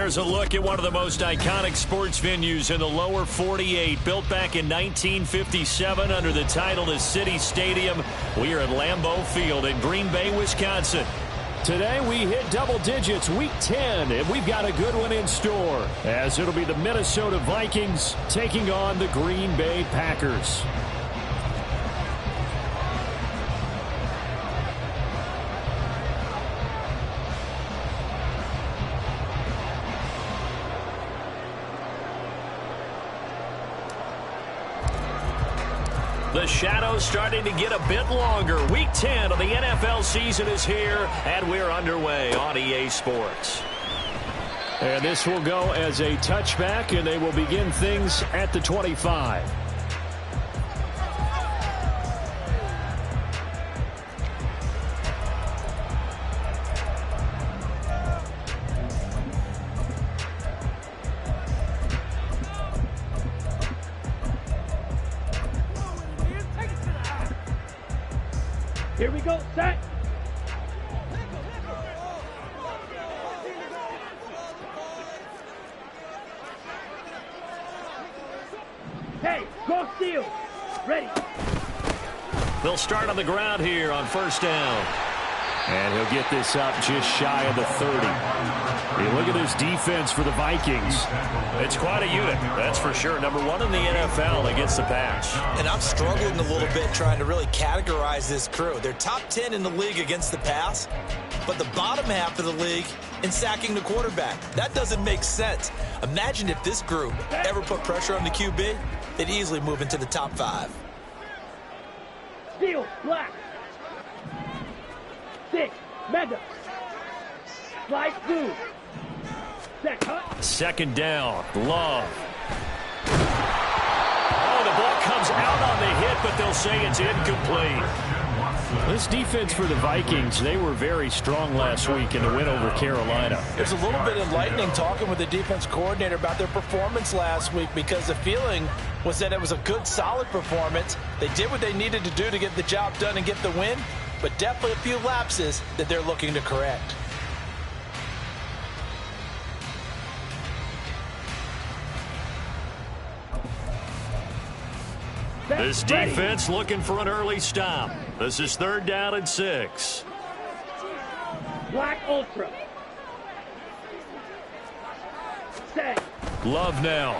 There's a look at one of the most iconic sports venues in the lower 48, built back in 1957 under the title of City Stadium. We are at Lambeau Field in Green Bay, Wisconsin. Today we hit double digits, week 10, and we've got a good one in store, as it'll be the Minnesota Vikings taking on the Green Bay Packers. The shadow's starting to get a bit longer. Week 10 of the NFL season is here, and we're underway on EA Sports. And this will go as a touchback, and they will begin things at the 25. Here we go, set. Hey, go steal. Ready. They'll start on the ground here on first down. And he'll get this up just shy of the 30. You look at this defense for the Vikings. It's quite a unit, that's for sure. Number one in the NFL against the pass. And I'm struggling a little bit trying to really categorize this crew. They're top 10 in the league against the pass, but the bottom half of the league in sacking the quarterback. That doesn't make sense. Imagine if this group ever put pressure on the QB, they'd easily move into the top 5. Steal, black. 6, mega. Slide through. Second down, Love. Oh, the ball comes out on the hit, but they'll say it's incomplete. This defense for the Vikings, they were very strong last week in the win over Carolina. There's a little bit enlightening talking with the defense coordinator about their performance last week, because the feeling was that it was a good, solid performance. They did what they needed to do to get the job done and get the win, but definitely a few lapses that they're looking to correct. This defense looking for an early stop. This is 3rd down and 6. Black Ultra. Set. Love now.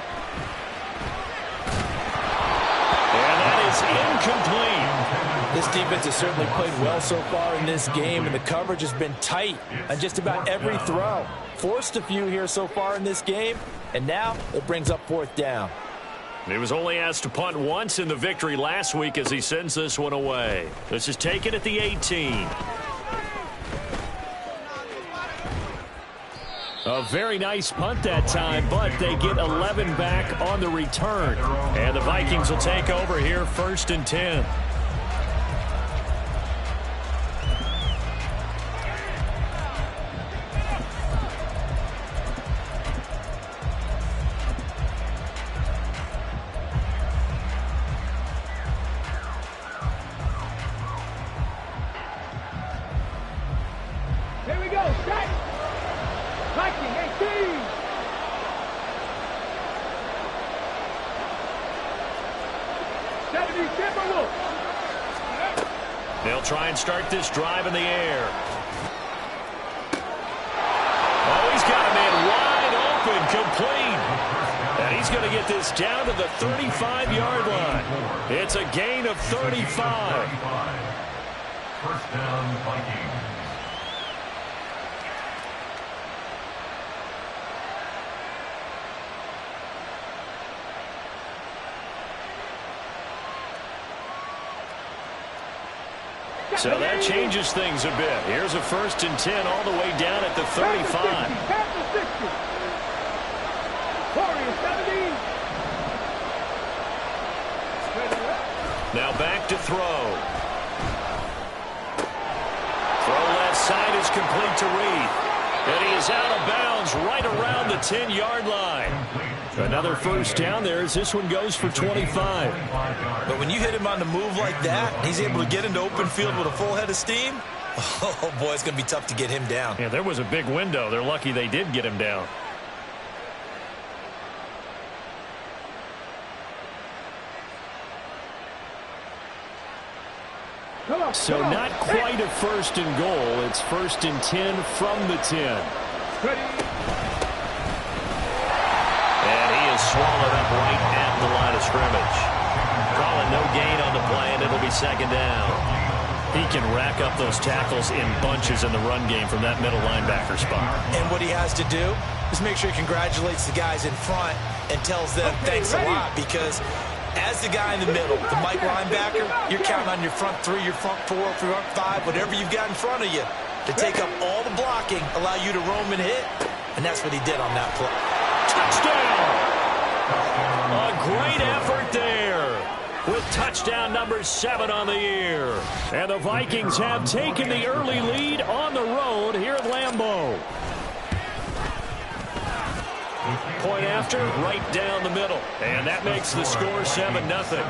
And that is incomplete. This defense has certainly played well so far in this game, and the coverage has been tight on just about every throw. Forced a few here so far in this game, and now it brings up 4th down. He was only asked to punt once in the victory last week as he sends this one away. This is taken at the 18. A very nice punt that time, but they get 11 back on the return. And the Vikings will take over here 1st and 10. Here we go, set. Viking 18. They'll try and start this drive in the air. Oh, he's got a man wide open, complete. And he's going to get this down to the 35-yard line. It's a gain of 35. First down, Vikings. So that changes things a bit. Here's a 1st and 10 all the way down at the 35. Now back to throw. Throw left side is complete to Reed. And he is out of bounds right around the 10-yard line. Another 1st down there as this one goes for 25. But when you hit him on the move like that, he's able to get into open field with a full head of steam. Oh, boy, it's going to be tough to get him down. Yeah, there was a big window. They're lucky they did get him down. So not quite a first and goal. It's first and 10 from the 10. And he is swallowed up right at the line of scrimmage. Calling no gain on the play, and it'll be second down. He can rack up those tackles in bunches in the run game from that middle linebacker spot. And what he has to do is make sure he congratulates the guys in front and tells them thanks a lot, because as the guy in the middle, the Mike linebacker, you're counting on your front three, your front four, front five, whatever you've got in front of you to take up all the blocking, allow you to roam and hit, and that's what he did on that play. Touchdown! A great effort there with touchdown number 7 on the year. And the Vikings have taken the early lead on the road here at Lambeau. Point after, right down the middle. And that makes the score 7-0.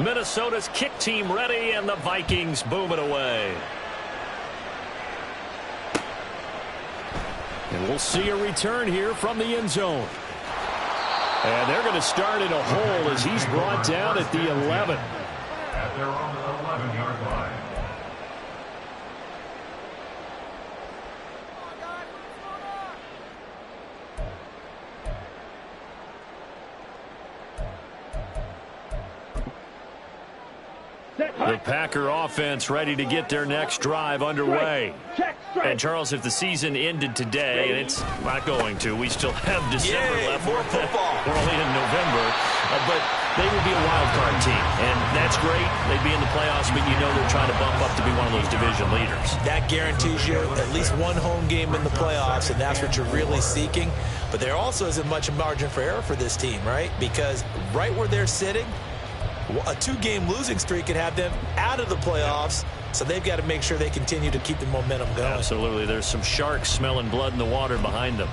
Minnesota's kick team ready, and the Vikings boom it away. And we'll see a return here from the end zone. And they're going to start in a hole as he's brought down at the 11. At their own 11-yard line. The Packer offense ready to get their next drive underway. And Charles, if the season ended today, and it's not going to, we still have December left. More football. We're only in November, but they would be a wild card team, and that's great. They'd be in the playoffs, but you know they're trying to bump up to be one of those division leaders. That guarantees you at least one home game in the playoffs, and that's what you're really seeking. But there also isn't much margin for error for this team, right? Because right where they're sitting, a 2-game losing streak could have them out of the playoffs, so they've got to make sure they continue to keep the momentum going. Absolutely. There's some sharks smelling blood in the water behind them.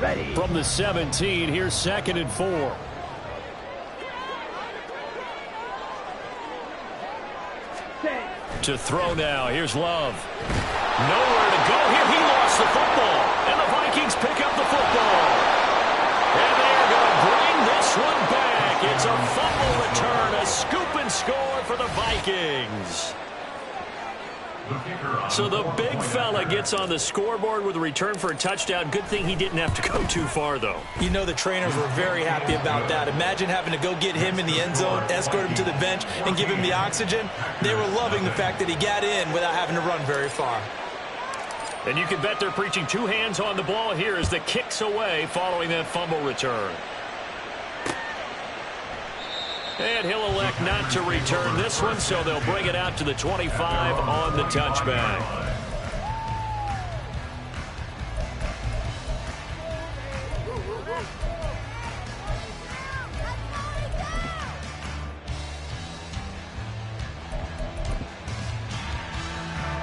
Ready. From the 17, here's 2nd and 4. To throw now. Here's Love. Nowhere to go here. He lost the football. And the Vikings pick up the football. And they are going to bring this one back. It's a fumble return. A scoop and score for the Vikings. So the big fella gets on the scoreboard with a return for a touchdown. Good thing he didn't have to go too far, though. You know the trainers were very happy about that. Imagine having to go get him in the end zone, escort him to the bench, and give him the oxygen. They were loving the fact that he got in without having to run very far. And you can bet they're preaching 2 hands on the ball here as the kick's away following that fumble return. And he'll elect not to return this one, so they'll bring it out to the 25 on the touchback.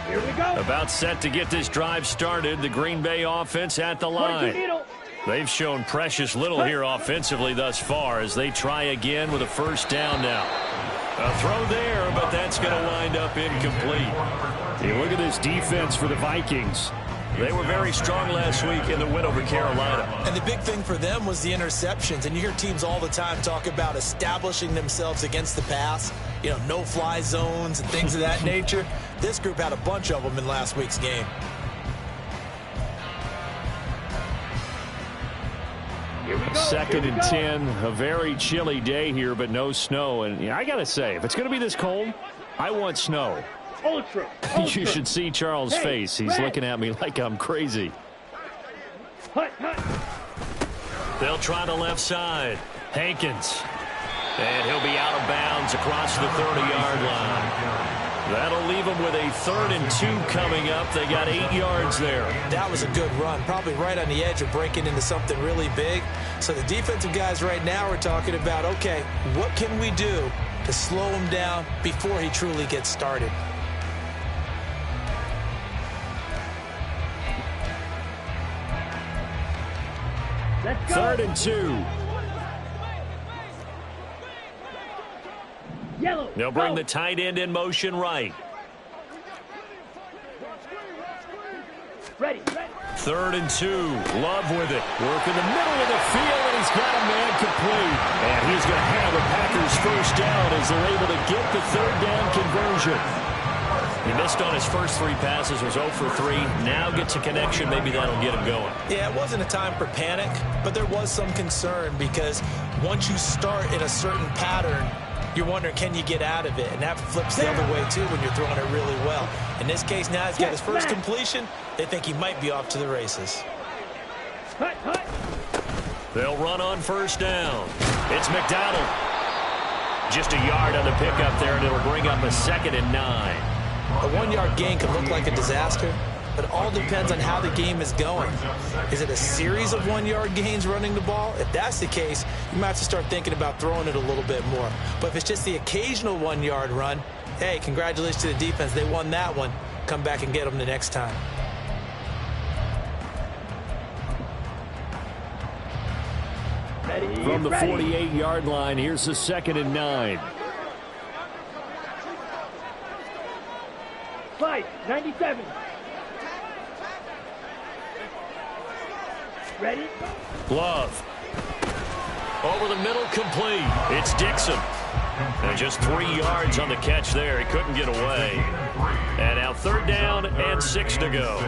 Here we go. About set to get this drive started, the Green Bay offense at the line. They've shown precious little here offensively thus far as they try again with a first down now. A throw there, but that's going to wind up incomplete. Hey, look at this defense for the Vikings. They were very strong last week in the win over Carolina. And the big thing for them was the interceptions. And you hear teams all the time talk about establishing themselves against the pass. You know, no-fly zones and things of that nature. This group had a bunch of them in last week's game. 2nd and 10, a very chilly day here, but no snow. And I got to say, if it's going to be this cold, I want snow. Ultra. You should see Charles' face. He's looking at me like I'm crazy. They'll try the left side. Hankins. And he'll be out of bounds across the 30-yard line. That'll leave them with a 3rd and 2 coming up. They got 8 yards there. That was a good run, probably right on the edge of breaking into something really big. So the defensive guys right now are talking about, okay, what can we do to slow him down before he truly gets started? Let's go. 3rd and 2. Yellow. They'll bring Go. the tight end in motion right. Ready. 3rd and 2. Love with it. Work in the middle of the field, and he's got a man complete. And he's going to have the Packers first down as they're able to get the 3rd down conversion. He missed on his first 3 passes, was 0 for 3. Now gets a connection. Maybe that'll get him going. Yeah, it wasn't a time for panic, but there was some concern because once you start in a certain pattern, you're wondering, can you get out of it? And that flips the other way, too, when you're throwing it really well. In this case, now he's got his first completion. They think he might be off to the races. They'll run on first down. It's McDonald. Just a yard on the pickup there, and it'll bring up a 2nd and 9. A 1-yard gain can look like a disaster, but it all depends on how the game is going. Is it a series of 1-yard gains running the ball? If that's the case, you might have to start thinking about throwing it a little bit more. But if it's just the occasional 1-yard run, hey, congratulations to the defense. They won that one. Come back and get them the next time. From the 48-yard line, here's the 2nd and 9. Fight, 97. Ready? Love. Over the middle, complete. It's Dixon. And just 3 yards on the catch there. He couldn't get away. And now 3rd down and 6 to go.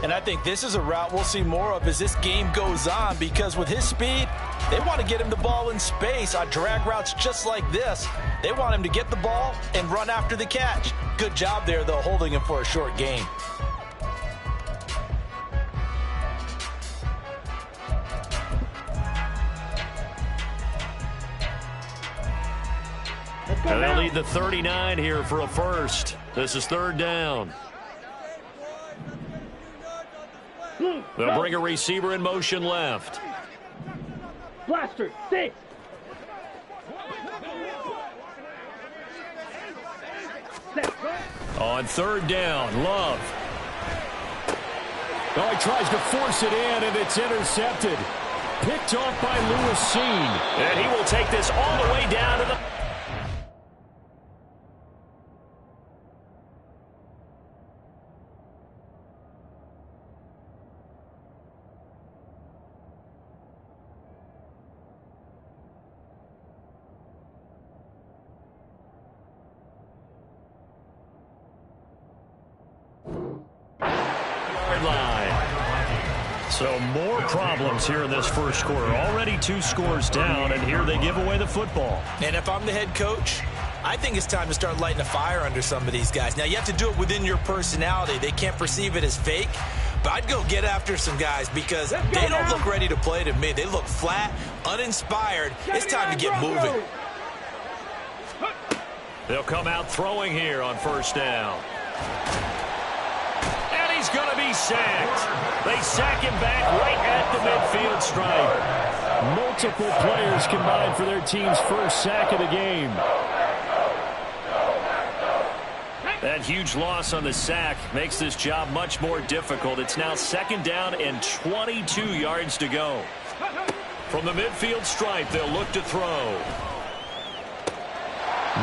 And I think this is a route we'll see more of as this game goes on, because with his speed, they want to get him the ball in space on drag routes just like this. They want him to get the ball and run after the catch. Good job there, though, holding him for a short gain. And they'll need the 39 here for a first. This is 3rd down. They'll bring a receiver in motion left. Blaster, 6. On 3rd down, Love. Oh, he tries to force it in, and it's intercepted. Picked off by Lewis Seen. And he will take this all the way down to the... So more problems here in this first quarter. Already 2 scores down, and here they give away the football. And if I'm the head coach, I think it's time to start lighting a fire under some of these guys. Now, you have to do it within your personality. They can't perceive it as fake. But I'd go get after some guys because they don't look ready to play to me. They look flat, uninspired. It's time to get moving. They'll come out throwing here on first down. And he's going to be sacked. They sack him back right at the midfield stripe. Multiple players combined for their team's first sack of the game. That huge loss on the sack makes this job much more difficult. It's now 2nd down and 22 yards to go. From the midfield stripe, they'll look to throw.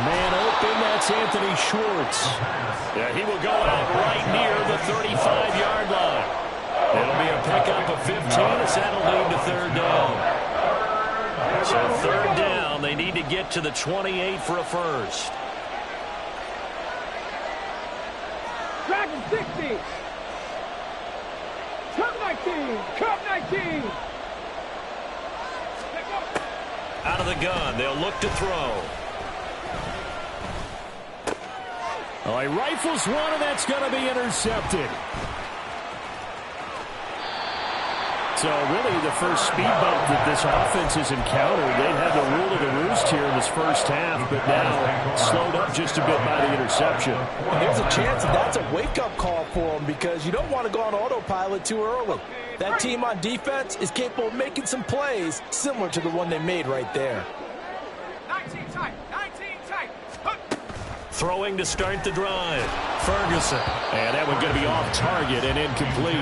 Man open, that's Anthony Schwartz. Yeah, he will go out right near the 35-yard line. It'll be a pickup of 15 as that'll lead to 3rd down. So 3rd down, they need to get to the 28 for a first. Dragon 60. Cup 19. Cup 19. Out of the gun, they'll look to throw. Oh, he rifles one, and that's going to be intercepted. So really the first speed bump that this offense has encountered. They've had the rule of the roost here in this first half, but now slowed up just a bit by the interception. And there's a chance that that's a wake-up call for them because you don't want to go on autopilot too early. That team on defense is capable of making some plays similar to the one they made right there. 19 tight. 19 tight. Throwing to start the drive. Ferguson. And that one going to be off target and incomplete.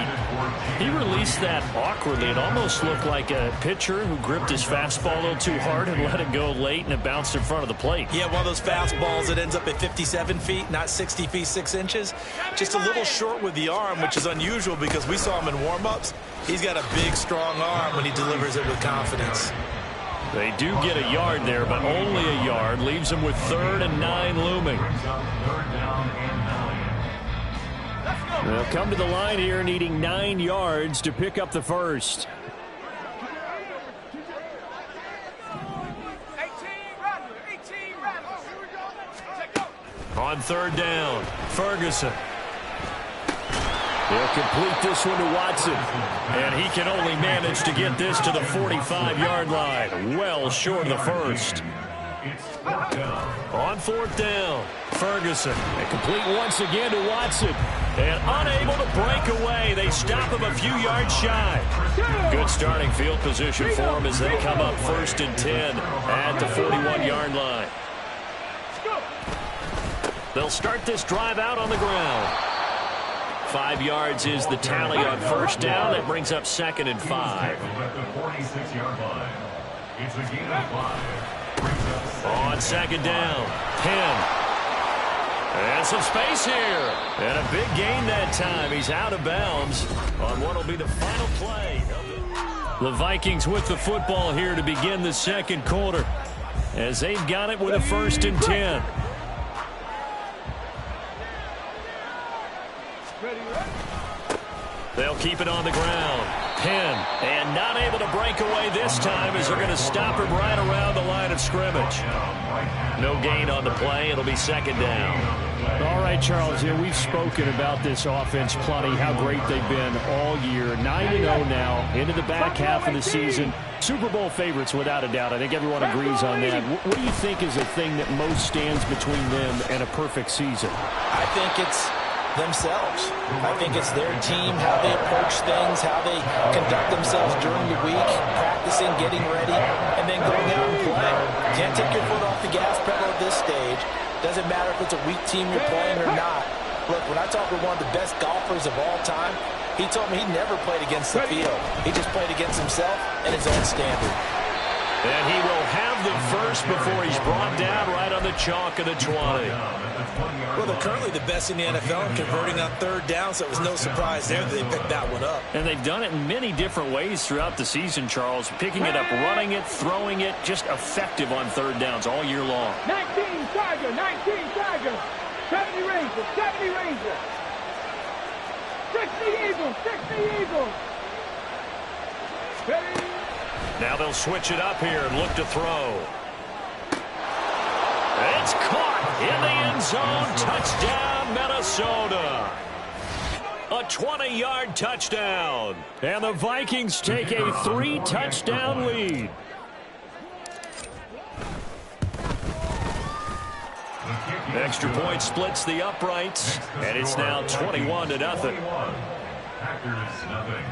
He released that awkwardly. It almost looked like a pitcher who gripped his fastball a little too hard and let it go late, and it bounced in front of the plate. Yeah, one of those fastballs that ends up at 57 feet, not 60 feet 6 inches. Just a little short with the arm, which is unusual because we saw him in warm-ups. He's got a big, strong arm when he delivers it with confidence. They do get a yard there, but only a yard. Leaves them with 3rd and 9 looming. They'll come to the line here needing 9 yards to pick up the first. On 3rd down, Ferguson. He'll complete this one to Watson. And he can only manage to get this to the 45-yard line. Well short of the first. On 4th down, Ferguson. And complete once again to Watson. And unable to break away. They stop him a few yards shy. Good starting field position for him as they come up 1st and 10 at the 41-yard line. They'll start this drive out on the ground. 5 yards is the tally on 1st down. That brings up 2nd and 5. On 2nd down, Penn. And some space here. And a big gain that time. He's out of bounds on what will be the final play. The Vikings with the football here to begin the 2nd quarter as they've got it with a 1st and 10. They'll keep it on the ground. Penn, and not able to break away this time as they're going to stop him right around the line of scrimmage. No gain on the play. It'll be 2nd down. All right, Charles, yeah, we've spoken about this offense plenty, how great they've been all year. 9-0 now, into the back half of the season. Super Bowl favorites, without a doubt. I think everyone agrees on that. What do you think is the thing that most stands between them and a perfect season? I think it's themselves. I think it's their team, how they approach things, how they conduct themselves during the week, practicing, getting ready, and then going out and playing. Can't take your foot off the gas pedal at this stage. Doesn't matter if it's a weak team you're playing or not. Look, when I talk with one of the best golfers of all time, he told me he never played against the field. He just played against himself and his own standard. And he will have the first before he's brought down right on the chalk of the 20. Well, they're currently the best in the NFL in converting on 3rd down, so it was no surprise there that they picked that one up. And they've done it in many different ways throughout the season, Charles. Picking it up, running it, throwing it, just effective on 3rd downs all year long. 19 Tiger, 19 Tiger, 70 Rangers, 70 Rangers, 60 Eagles, 60 Eagles. Ready? Now they'll switch it up here and look to throw. It's caught in the end zone. Touchdown, Minnesota. A 20-yard touchdown. And the Vikings take a 3-touchdown lead. Extra point splits the uprights, and it's now 21-0. Packers nothing.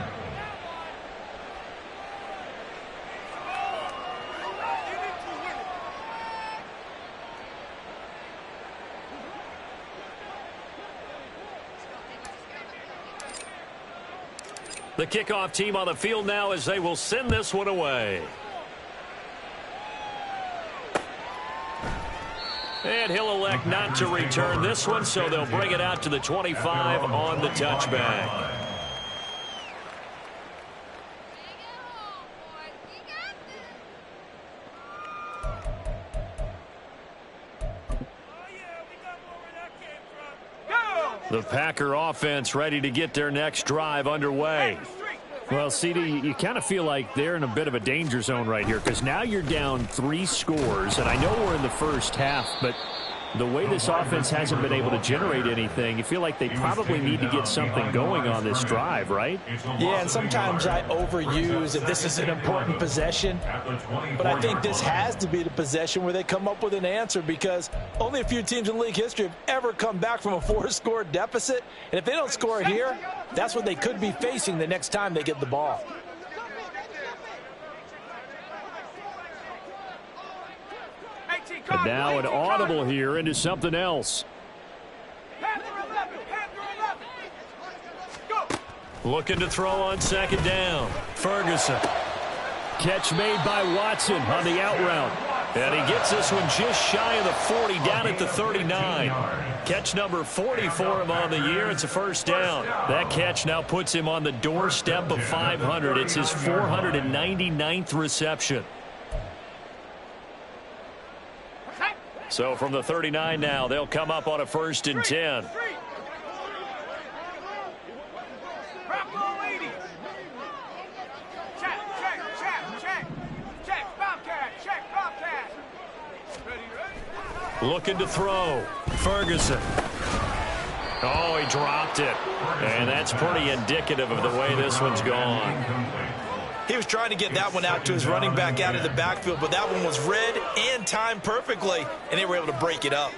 The kickoff team on the field now as they will send this one away. And he'll elect not to return this one, so they'll bring it out to the 25 on the touchback. The Packer offense ready to get their next drive underway. Well, CD, you kind of feel like they're in a bit of a danger zone right here because now you're down 3 scores, and I know we're in the first half, but the way this offense hasn't been able to generate anything, you feel like they probably need to get something going on this drive, right? Yeah, and sometimes I overuse if this is an important possession, but I think this has to be the possession where they come up with an answer because only a few teams in league history have ever come back from a 4-score deficit, and if they don't score here, that's what they could be facing the next time they get the ball. And now an audible here into something else. Looking to throw on second down. Ferguson. Catch made by Watson on the out route. And he gets this one just shy of the 40, down at the 39. Catch number 40 for him on the year. It's a first down. That catch now puts him on the doorstep of 500. It's his 499th reception. So from the 39 now, they'll come up on a 1st and 10. Looking to throw. Ferguson. Oh, he dropped it. And that's pretty indicative of the way this one's gone. He was trying to get that one out to his running back out of the backfield, but that one was read and timed perfectly, and they were able to break it up.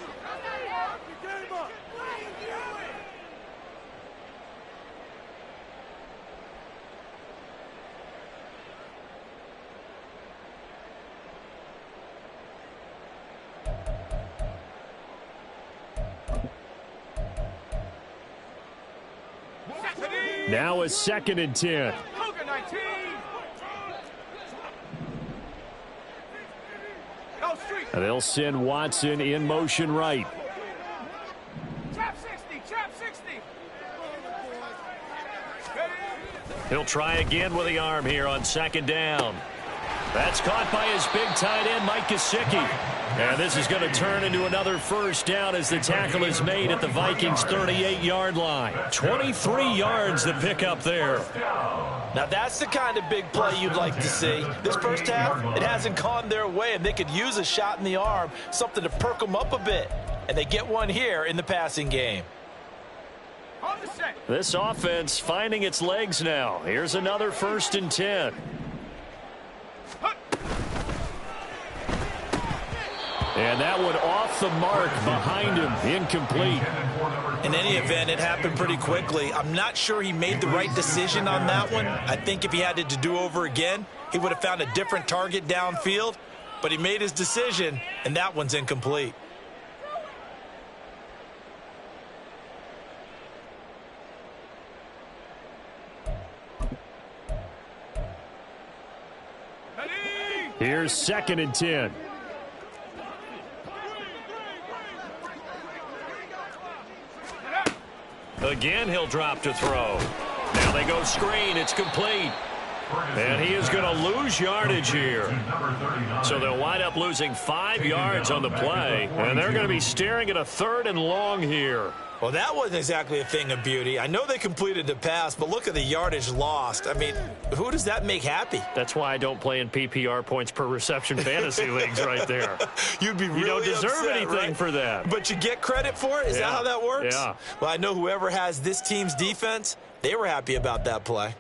Now a 2nd and 10. And they'll send Watson in motion right. Trap 60, trap 60. He'll try again with the arm here on 2nd down. That's caught by his big tight end, Mike Gesicki. And this is going to turn into another first down as the tackle is made at the Vikings' 38-yard line. 23 yards to pick up there. Now that's the kind of big play you'd like to see. This first half, it hasn't gone their way, and they could use a shot in the arm, something to perk them up a bit. And they get one here in the passing game. This offense finding its legs now. Here's another 1st and 10. And that one off the mark behind him, incomplete. In any event, it happened pretty quickly. I'm not sure he made the right decision on that one. I think if he had it to do over again, he would have found a different target downfield. But he made his decision, and that one's incomplete. Here's 2nd and 10. Again, he'll drop to throw. Now they go screen. It's complete. And he is going to lose yardage here. So they'll wind up losing 5 yards on the play. And they're going to be staring at a 3rd and long here. Well, that wasn't exactly a thing of beauty. I know they completed the pass, but look at the yardage lost. I mean, who does that make happy? That's why I don't play in PPR points per reception fantasy leagues right there. You'd be really You don't deserve upset, anything right? for that. But you get credit for it? Is that how that works? Yeah. Well, I know whoever has this team's defense, they were happy about that play.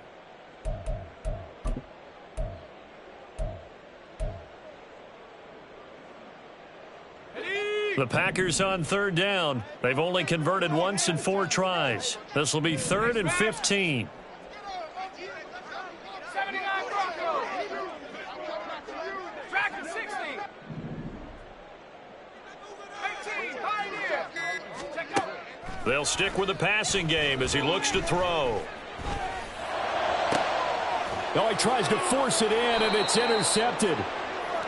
The Packers on 3rd down. They've only converted once in 4 tries. This will be 3rd and 15. 79 Broncos. Track and 60. 18, Pioneer. Check out. They'll stick with the passing game as he looks to throw. Oh, he tries to force it in, and it's intercepted.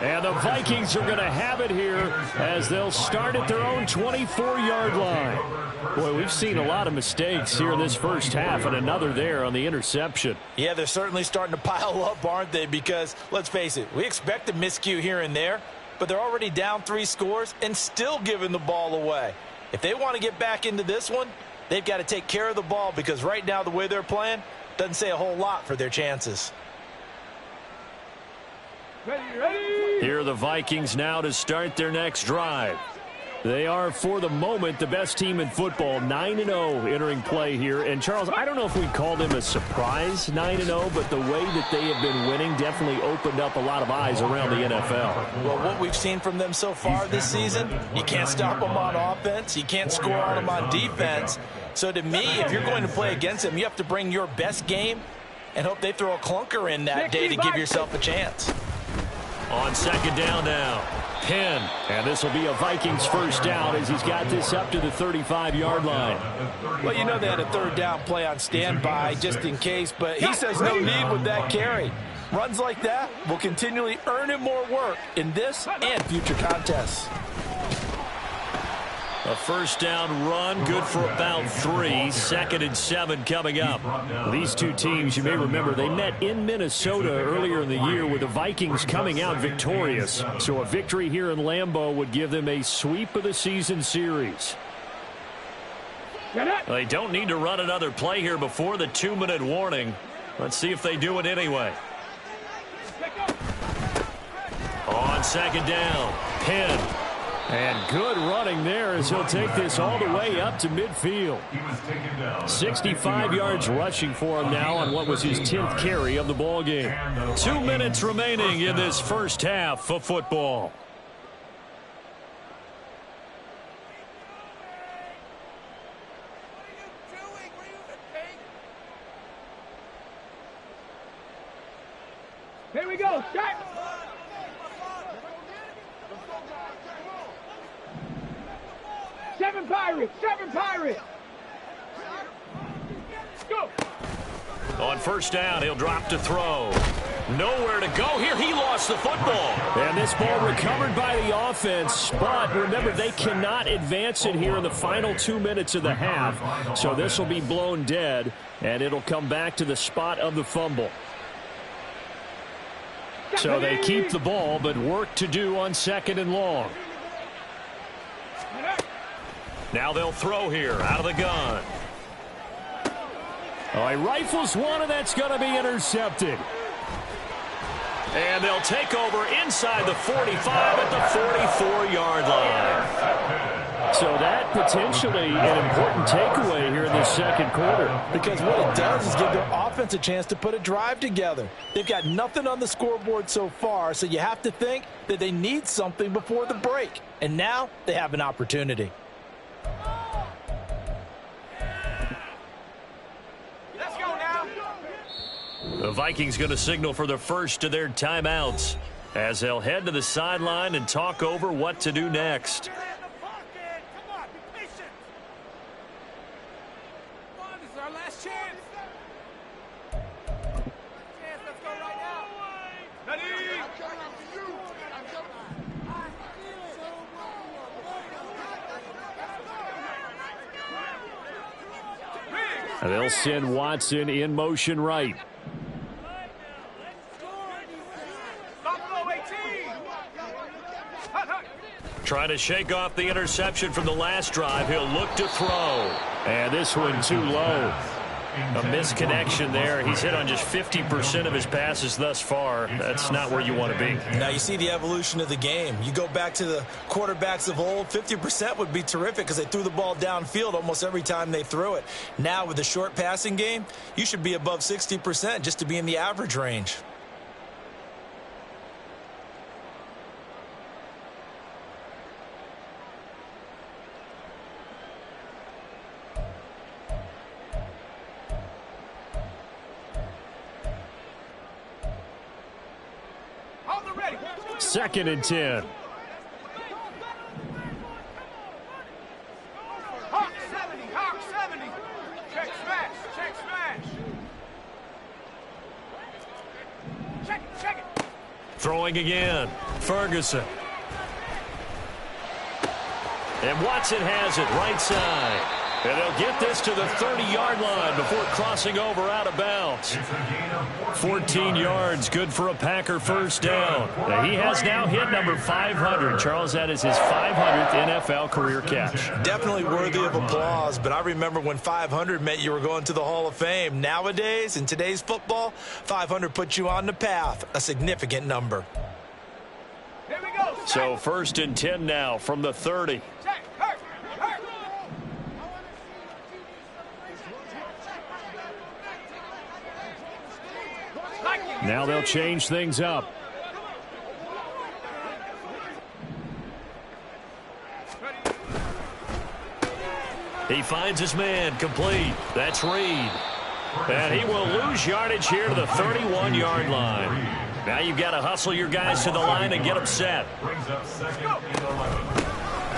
And the Vikings are going to have it here as they'll start at their own 24-yard line. Boy, we've seen a lot of mistakes here in this first half, and another there on the interception. Yeah, they're certainly starting to pile up, aren't they? Because, let's face it, we expect a miscue here and there, but they're already down 3 scores and still giving the ball away. If they want to get back into this one, they've got to take care of the ball because right now the way they're playing doesn't say a whole lot for their chances. Ready. Here are the Vikings now to start their next drive. They are, for the moment, the best team in football, 9-0 entering play here. And, Charles, I don't know if we'd call them a surprise 9-0, but the way that they have been winning definitely opened up a lot of eyes around the NFL. Well, what we've seen from them so far this season, you can't stop them on offense. You can't score on them on defense. So, to me, if you're going to play against them, you have to bring your best game and hope they throw a clunker in that day to give yourself a chance. On second down now. Penn. And this will be a Vikings first down as he's got this up to the 35-yard line. Well, you know they had a third down play on standby just in case, but he says no need with that carry. Runs like that will continually earn him more work in this and future contests. A first down run, good for about 3. 2nd and 7 coming up. These two teams, you may remember, they met in Minnesota earlier in the year with the Vikings coming out victorious. So a victory here in Lambeau would give them a sweep of the season series. They don't need to run another play here before the 2-minute warning. Let's see if they do it anyway. On second down, Penn. And good running there as he'll take this all the way up to midfield. 65 yards rushing for him now on what was his 10th carry of the ball game. 2 minutes remaining in this first half of football. Here we go, start. Seven Pirates, 7 Pirates. Go. On first down, he'll drop to throw. Nowhere to go here. He lost the football. And this ball recovered by the offense. But remember, they cannot advance it here in the final 2 minutes of the half. So this will be blown dead, and it'll come back to the spot of the fumble. So they keep the ball, but work to do on 2nd and long. Now they'll throw here out of the gun. Oh, he rifles one, and that's going to be intercepted. And they'll take over inside the 45 at the 44-yard line. So that potentially an important takeaway here in the second quarter. Because what it does is give their offense a chance to put a drive together. They've got nothing on the scoreboard so far, so you have to think that they need something before the break. And now they have an opportunity. Let's go now. The Vikings going to signal for the first of their timeouts as they'll head to the sideline and talk over what to do next. They'll send Watson in motion right. Trying to shake off the interception from the last drive. He'll look to throw. And this one too low. A misconnection there. He's hit on just 50% of his passes thus far. That's not where you want to be. Now you see the evolution of the game. You go back to the quarterbacks of old, 50% would be terrific because they threw the ball downfield almost every time they threw it. Now with the short passing game, you should be above 60% just to be in the average range. Second and 10. Hawk 70, Hawk 70. Check smash, check smash. Check it. Throwing again. Ferguson. And Watson has it right side. And they'll get this to the 30-yard line before crossing over out of bounds. 14 yards, good for a Packer first down. Now, he has now hit number 500. Charles, that is his 500th NFL career catch. Definitely worthy of applause, but I remember when 500 meant you were going to the Hall of Fame. Nowadays, in today's football, 500 puts you on the path, a significant number. Here we go. So 1st and 10 now from the 30. Now they'll change things up. He finds his man complete. That's Reed. And he will lose yardage here to the 31-yard line. Now you've got to hustle your guys to the line and get them set. Brings up second and 11.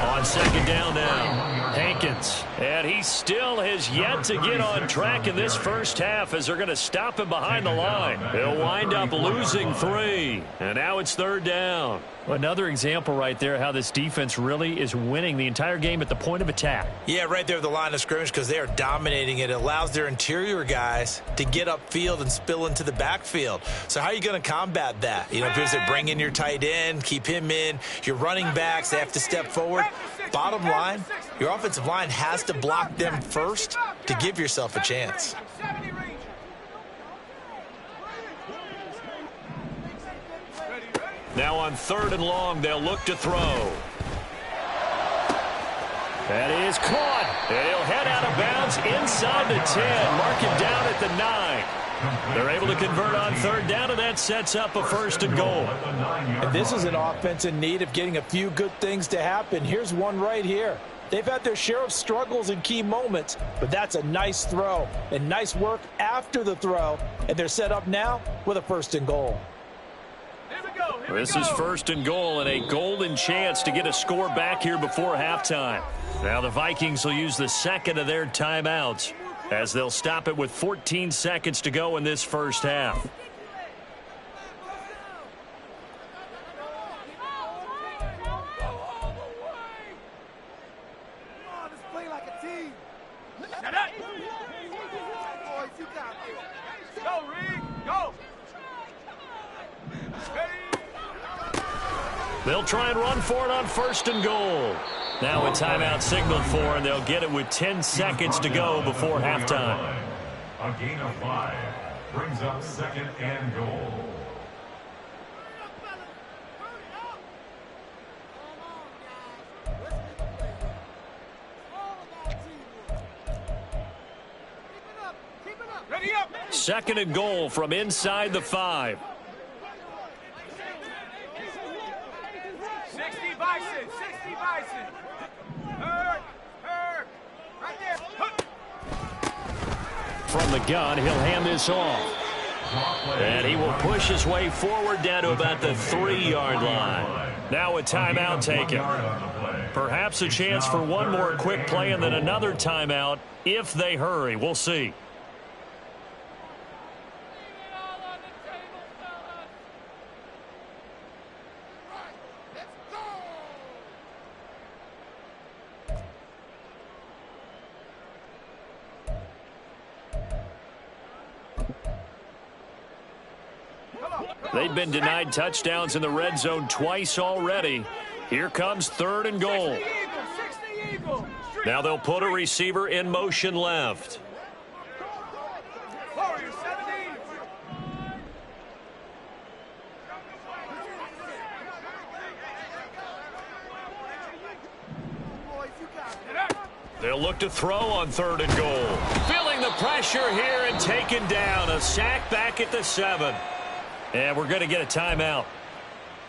On second down now, Hankins. And he still has yet to get on track in this first half as they're going to stop him behind the line. He'll wind up losing 3. And now it's third down. Another example right there how this defense really is winning the entire game at the point of attack. Yeah, right there at the line of scrimmage because they are dominating it. It allows their interior guys to get upfield and spill into the backfield. So how are you going to combat that? You know, if they bring in your tight end, keep him in, your running backs, they have to step forward. Bottom line, your offensive line has to block them first to give yourself a chance. Now on third and long, they'll look to throw. That is caught. And he'll head out of bounds inside the 10. Mark him down at the 9. They're able to convert on third down, and that sets up a first and goal. And this is an offense in need of getting a few good things to happen. Here's one right here. They've had their share of struggles in key moments, but that's a nice throw and nice work after the throw. And they're set up now with a first and goal. This is first and goal and a golden chance to get a score back here before halftime. Now the Vikings will use the second of their timeouts as they'll stop it with 14 seconds to go in this first half. They'll try and run for it on first and goal. Now a timeout signaled for, and they'll get it with 10 seconds to go before halftime. A gain of 5 brings up second and goal. Second and goal from inside the 5. 60 Bison, 60 Bison. Right there. From the gun, he'll hand this off. And he will push his way forward down to about the 3-yard line. Now a timeout taken. Perhaps a chance for one more quick play and then another timeout if they hurry. We'll see. They've been denied touchdowns in the red zone twice already. Here comes third and goal. Now they'll put a receiver in motion left. They'll look to throw on third and goal. Feeling the pressure here and taken down. A sack back at the 7. And we're going to get a timeout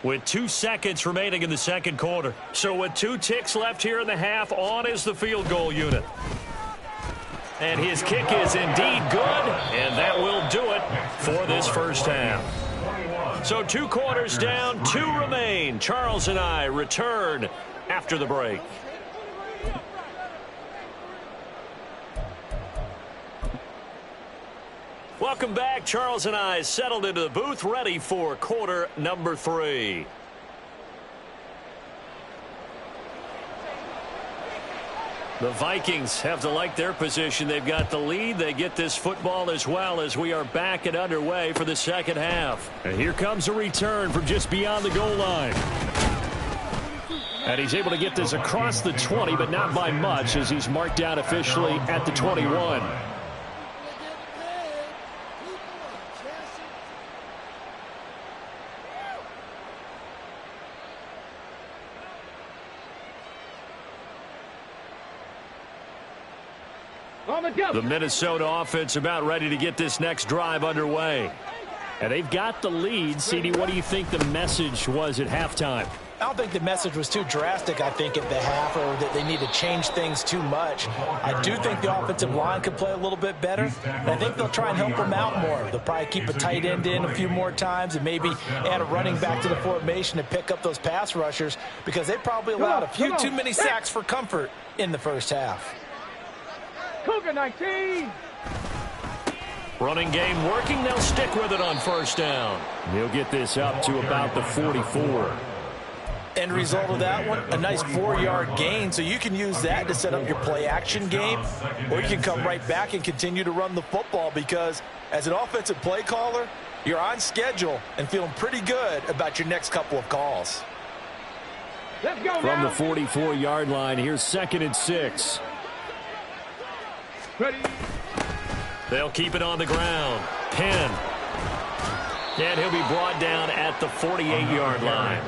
with 2 seconds remaining in the second quarter. So with 2 ticks left here in the half, on is the field goal unit. And his kick is indeed good, and that will do it for this first half. So 2 quarters down, 2 remain. Charles and I return after the break. Welcome back. Charles and I settled into the booth, ready for quarter number 3. The Vikings have to like their position. They've got the lead. They get this football as well as we are back and underway for the second half. And here comes a return from just beyond the goal line. And he's able to get this across the 20, but not by much as he's marked out officially at the 21. The Minnesota offense about ready to get this next drive underway. And they've got the lead. CD, what do you think the message was at halftime? I don't think the message was too drastic, I think, at the half, or that they need to change things too much. I do think the offensive line could play a little bit better. And I think they'll try and help them out more. They'll probably keep a tight end in a few more times and maybe add a running back to the formation to pick up those pass rushers, because they probably allowed a few too many sacks for comfort in the first half. Cougar 19. Running game working. They'll stick with it on first down. They'll get this up to about the 44. End result of that one, a nice 4-yard gain, so you can use that to set up your play-action game, or you can come right back and continue to run the football, because as an offensive play caller, you're on schedule and feeling pretty good about your next couple of calls. Let's go From now. the 44-yard line, here's 2nd and 6. Ready. They'll keep it on the ground. Penn. And he'll be brought down at the 48-yard line.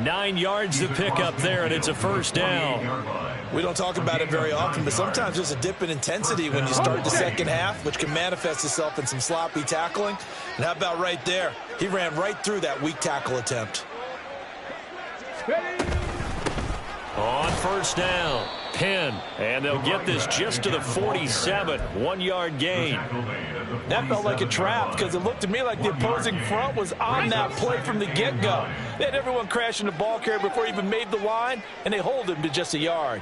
9 yards to pick up there, and it's a first down. We don't talk about it very often, but sometimes there's a dip in intensity when you start the second half, which can manifest itself in some sloppy tackling. And how about right there? He ran right through that weak tackle attempt. Ready. On first down, Penn. And they'll get this just to the 47. 1-yard gain. That felt like a trap, because it looked to me like the opposing front was on that play from the get-go. They had everyone crashing the ball carrier before he even made the line, and they hold him to just a yard.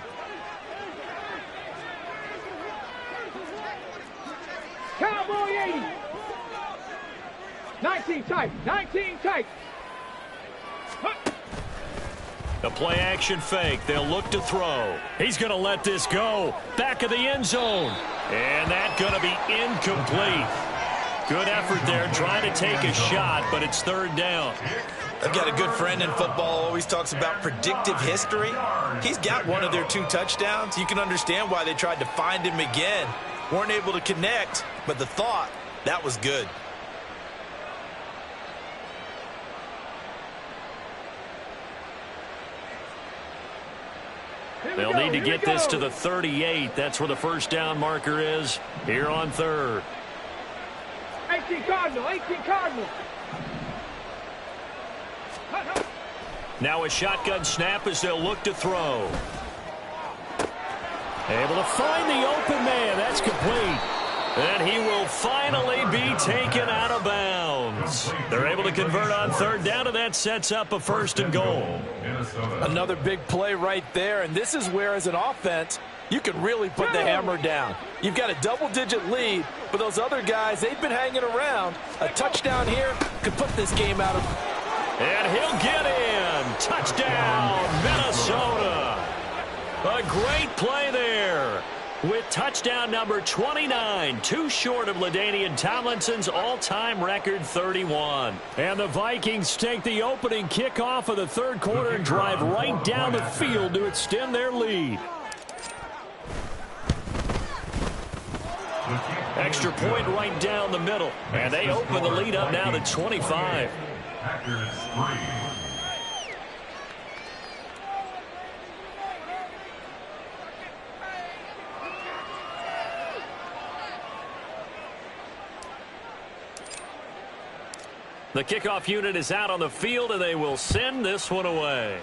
Cowboy 80. 19 tight. 19 tight. The play-action fake. They'll look to throw. He's going to let this go. Back of the end zone. And that's going to be incomplete. Good effort there trying to take a shot, but it's third down. I've got a good friend in football, always talks about predictive history. He's got one of their 2 touchdowns. You can understand why they tried to find him again. Weren't able to connect, but the thought, that was good. They'll need to get this to the 38. That's where the first down marker is here on third. 18 Cardinal. 18 Cardinal. Now a shotgun snap as they'll look to throw. Able to find the open man. That's complete. And he will finally be taken out of bounds. They're able to convert on third down, and that sets up a 1st and goal. Another big play right there, and this is where, as an offense, you can really put the hammer down. You've got a double-digit lead, but those other guys, they've been hanging around. A touchdown here could put this game out of... And he'll get in. Touchdown, Minnesota. A great play there. With touchdown number 29, too short of LaDainian Tomlinson's all-time record 31. And the Vikings take the opening kickoff of the third quarter and drive right down the field to extend their lead. Extra point right down the middle. And they open the lead up now to 25. Packers 3. The kickoff unit is out on the field, and they will send this one away.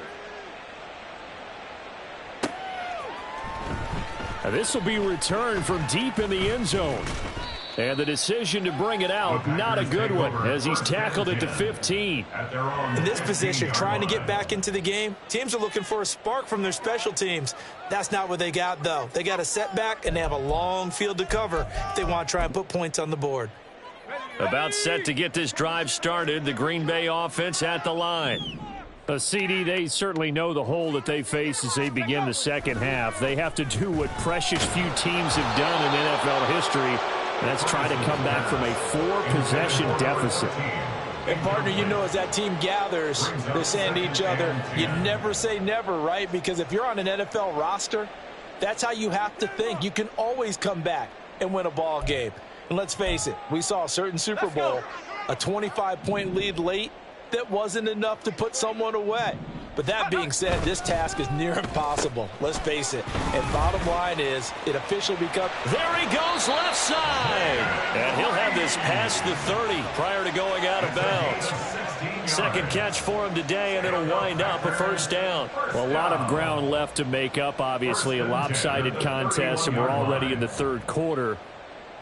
This will be returned from deep in the end zone. And the decision to bring it out, not a good one, as he's tackled at the 15. In this position, trying to get back into the game, teams are looking for a spark from their special teams. That's not what they got, though. They got a setback, and they have a long field to cover if they want to try and put points on the board. About set to get this drive started, the Green Bay offense at the line. CD, they certainly know the hole that they face as they begin the second half. They have to do what precious few teams have done in NFL history, and that's try to come back from a 4-possession deficit. And, partner, you know, as that team gathers, they're saying to each other, you never say never, right? Because if you're on an NFL roster, that's how you have to think. You can always come back and win a ball game. And let's face it, we saw a certain Super Bowl, a 25-point lead late that wasn't enough to put someone away. But that being said, this task is near impossible. Let's face it. And bottom line is, it officially becomes... There he goes left side. And he'll have this past the 30 prior to going out of bounds. Second catch for him today, and it'll wind up a first down. Well, a lot of ground left to make up, obviously. A lopsided contest, and we're already in the third quarter.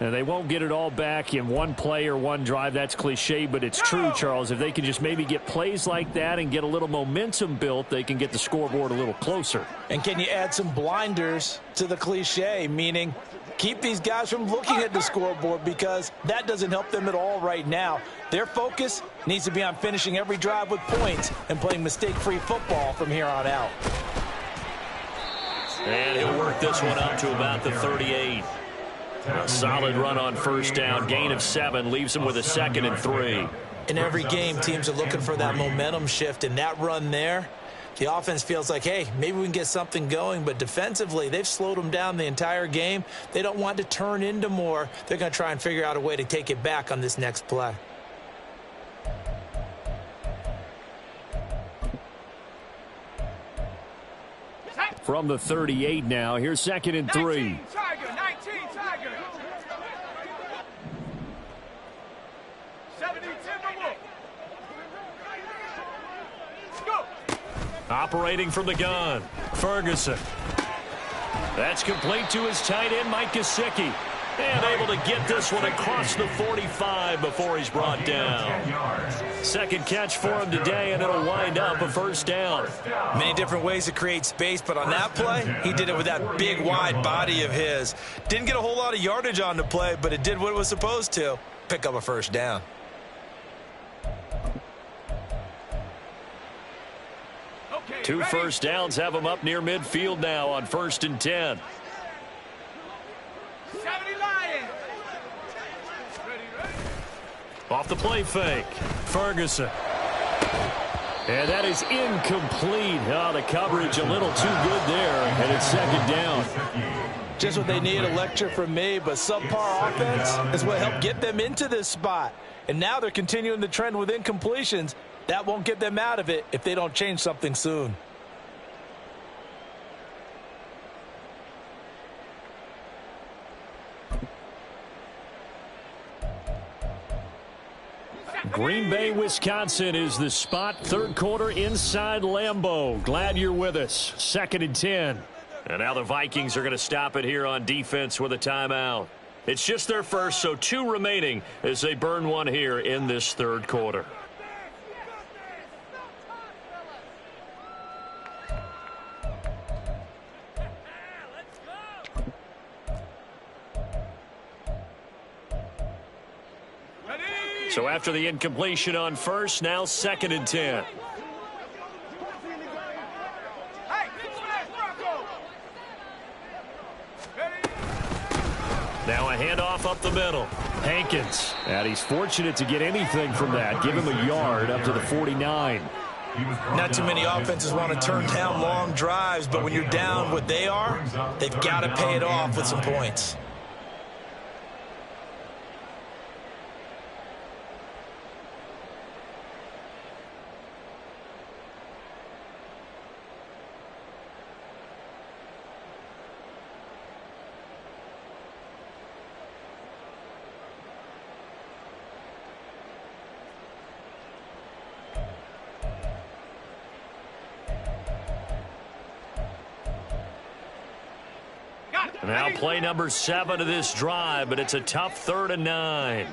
And they won't get it all back in one play or one drive. That's cliche, but it's true, Charles. If they can just maybe get plays like that and get a little momentum built, they can get the scoreboard a little closer. And can you add some blinders to the cliche, meaning keep these guys from looking at the scoreboard, because that doesn't help them at all right now. Their focus needs to be on finishing every drive with points and playing mistake-free football from here on out. And he'll work this one up to about the 38. A solid run on first down. Gain of 7 leaves him with a 2nd and 3. In every game, teams are looking for that momentum shift, and that run there, the offense feels like, hey, maybe we can get something going, but defensively, they've slowed them down the entire game. They don't want to turn into more. They're going to try and figure out a way to take it back on this next play. From the 38 now, here's 2nd and 3. 19 Tiger, 19 Tiger. 70 Timberwolf. Go. Operating from the gun, Ferguson. That's complete to his tight end, Mike Gesicki. And able to get this one across the 45 before he's brought down. Second catch for him today, and it'll wind up a first down. Many different ways to create space, but on that play, he did it with that big, wide body of his. Didn't get a whole lot of yardage on the play, but it did what it was supposed to. Pick up a first down. Two first downs have him up near midfield now on 1st and 10. 70 Lions. Off the play fake, Ferguson. And that is incomplete. Oh, the coverage a little too good there, and it's 2nd down. Just what they need, a lecture from me, but subpar offense is what helped get them into this spot. And now they're continuing the trend with incompletions. That won't get them out of it if they don't change something soon. Green Bay, Wisconsin is the spot. Third quarter inside Lambeau. Glad you're with us. 2nd and 10. And now the Vikings are going to stop it here on defense with a timeout. It's just their first, so 2 remaining as they burn one here in this third quarter. So after the incompletion on first, now 2nd and 10. Now a handoff up the middle. Hankins. And he's fortunate to get anything from that. Give him a yard up to the 49. Not too many offenses want to turn down long drives, but when you're down what they are, they've got to pay it off with some points. Now play number 7 of this drive, but it's a tough 3rd and 9.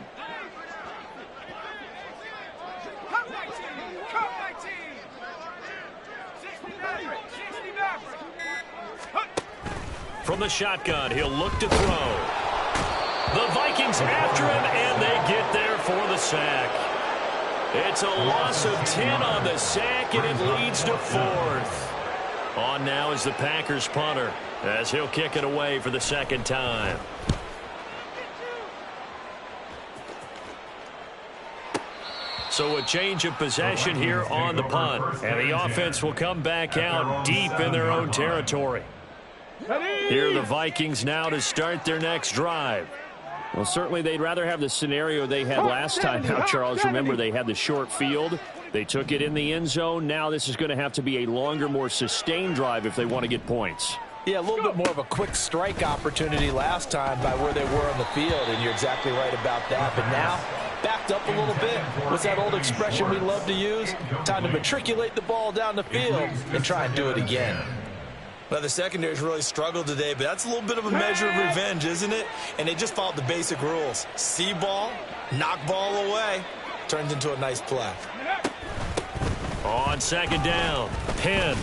From the shotgun, he'll look to throw. The Vikings after him, and they get there for the sack. It's a loss of 10 on the sack, and it leads to 4th. On now is the Packers punter, as he'll kick it away for the 2nd time. So a change of possession here on the punt. And the offense will come back out deep in their own territory. Here are the Vikings now to start their next drive. Well, certainly they'd rather have the scenario they had last time out, Charles. Remember, they had the short field. They took it in the end zone. Now this is going to have to be a longer, more sustained drive if they want to get points. Yeah, a little bit more of a quick strike opportunity last time by where they were on the field, and you're exactly right about that. But now, backed up a little bit. What's that old expression we love to use? Time to matriculate the ball down the field and try and do it again. Well, the secondary's really struggled today, but that's a little bit of a measure of revenge, isn't it? And they just followed the basic rules. See ball, knock ball away. Turns into a nice play. On second down, Penn.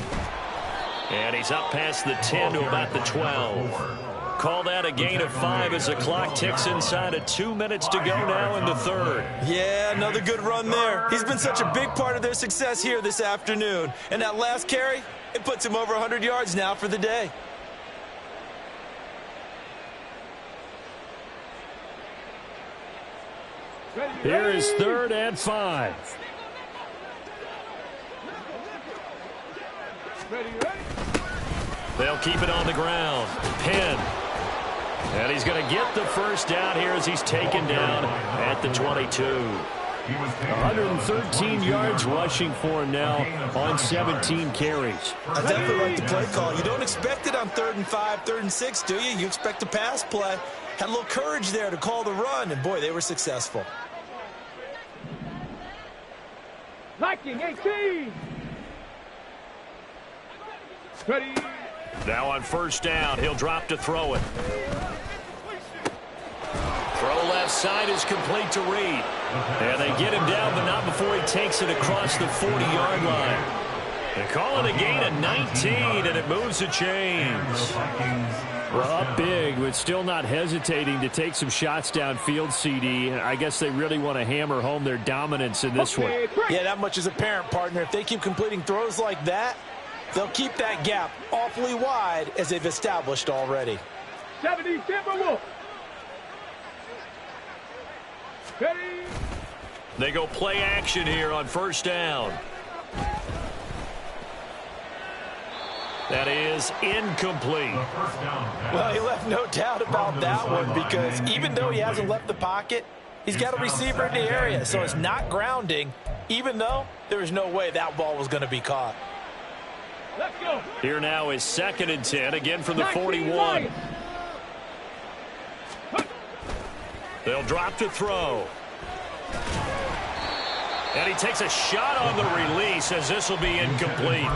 And he's up past the 10 to about the 12. Call that a gain of 5 as the clock ticks inside of 2 minutes to go now in the third. Yeah, another good run there. He's been such a big part of their success here this afternoon. And that last carry, it puts him over 100 yards now for the day. Here is 3rd and 5. They'll keep it on the ground. Penn. And he's going to get the first down here as he's taken down at the 22. 113 yards rushing for him now on 17 carries. I definitely like the play call. You don't expect it on 3rd and 5, 3rd and 6, do you? You expect a pass play. Had a little courage there to call the run, and boy, they were successful. Viking 18. Ready. Now on first down, he'll drop to throw it. Throw left side is complete to Reed. And they get him down, but not before he takes it across the 40-yard line. They call it a gain of 19, and it moves the chains. Well, up big, but still not hesitating to take some shots downfield, CD. I guess they really want to hammer home their dominance in this one. Yeah, that much is apparent, partner. If they keep completing throws like that, they'll keep that gap awfully wide as they've established already. 70 Timberwolves. Ready. They go play action here on first down. That is incomplete. Well, he left no doubt about that one because even though he hasn't left the pocket, he's got a receiver in the area, so it's not grounding, even though there is no way that ball was going to be caught. Let's go. Here now is 2nd and 10, again from the 41. They'll drop to throw. And he takes a shot on the release as this will be incomplete.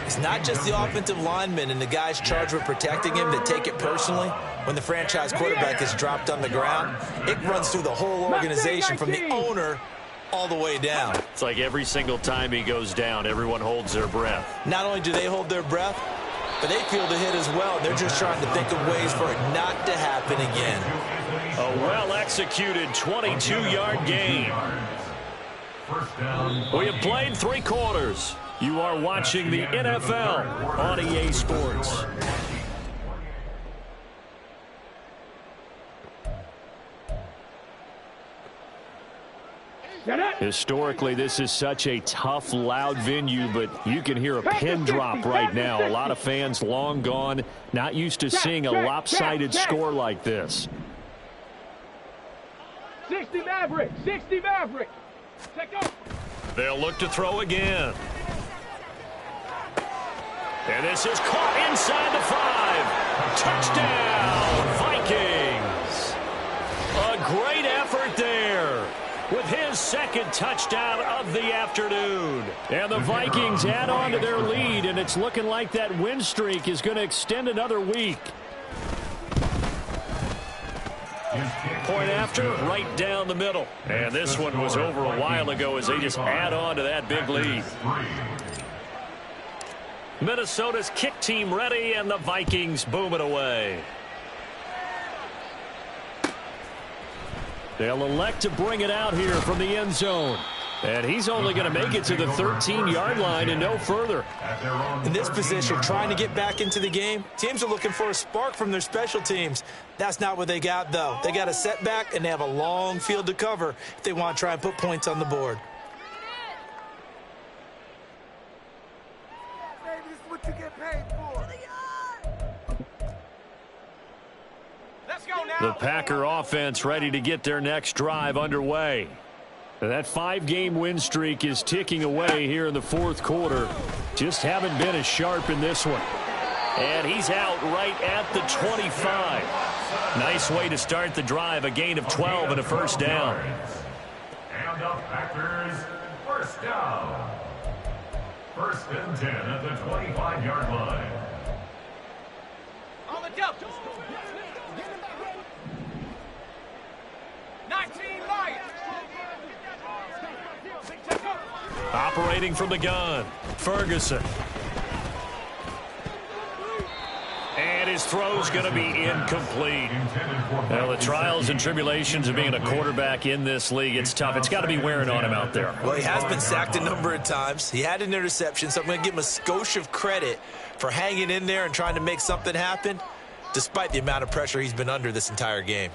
It's not just the offensive linemen and the guys charged with protecting him that take it personally. When the franchise quarterback is dropped on the ground, it runs through the whole organization from the owner all the way down. It's like every single time he goes down, everyone holds their breath. Not only do they hold their breath, but they feel the hit as well. They're just trying to think of ways for it not to happen again. A well-executed 22-yard gain. We have played 3 quarters. You are watching the NFL on EA Sports. Historically, this is such a tough, loud venue, but you can hear a pin drop right now. A lot of fans long gone, not used to seeing a lopsided score like this. 60 Maverick. 60 Maverick. Check out. They'll look to throw again. And this is caught inside the 5. Touchdown, Vikings. A great effort there with his 2nd touchdown of the afternoon. And the Vikings add on to their lead, and it's looking like that win streak is going to extend another week. Point after, right down the middle. And this one was over a while ago as they just add on to that big lead. Minnesota's kick team ready, and the Vikings boom it away. They'll elect to bring it out here from the end zone. And he's only going to make it to the 13-yard line and no further. In this position, trying to get back into the game, teams are looking for a spark from their special teams. That's not what they got, though. They got a setback, and they have a long field to cover if they want to try and put points on the board. This is what you get paid for. Let's go now. The Packer offense ready to get their next drive underway. That 5-game win streak is ticking away here in the fourth quarter. Just haven't been as sharp in this one. And he's out right at the 25. Nice way to start the drive. A gain of 12 and a first down. And the Packers first down. First and 10 at the 25-yard line. On the double. 19 Lions. Operating from the gun, Ferguson. And his throw's going to be incomplete. Well, the trials and tribulations of being a quarterback in this league, it's tough. It's got to be wearing on him out there. Well, he has been sacked a number of times. He had an interception, so I'm going to give him a skosh of credit for hanging in there and trying to make something happen, despite the amount of pressure he's been under this entire game.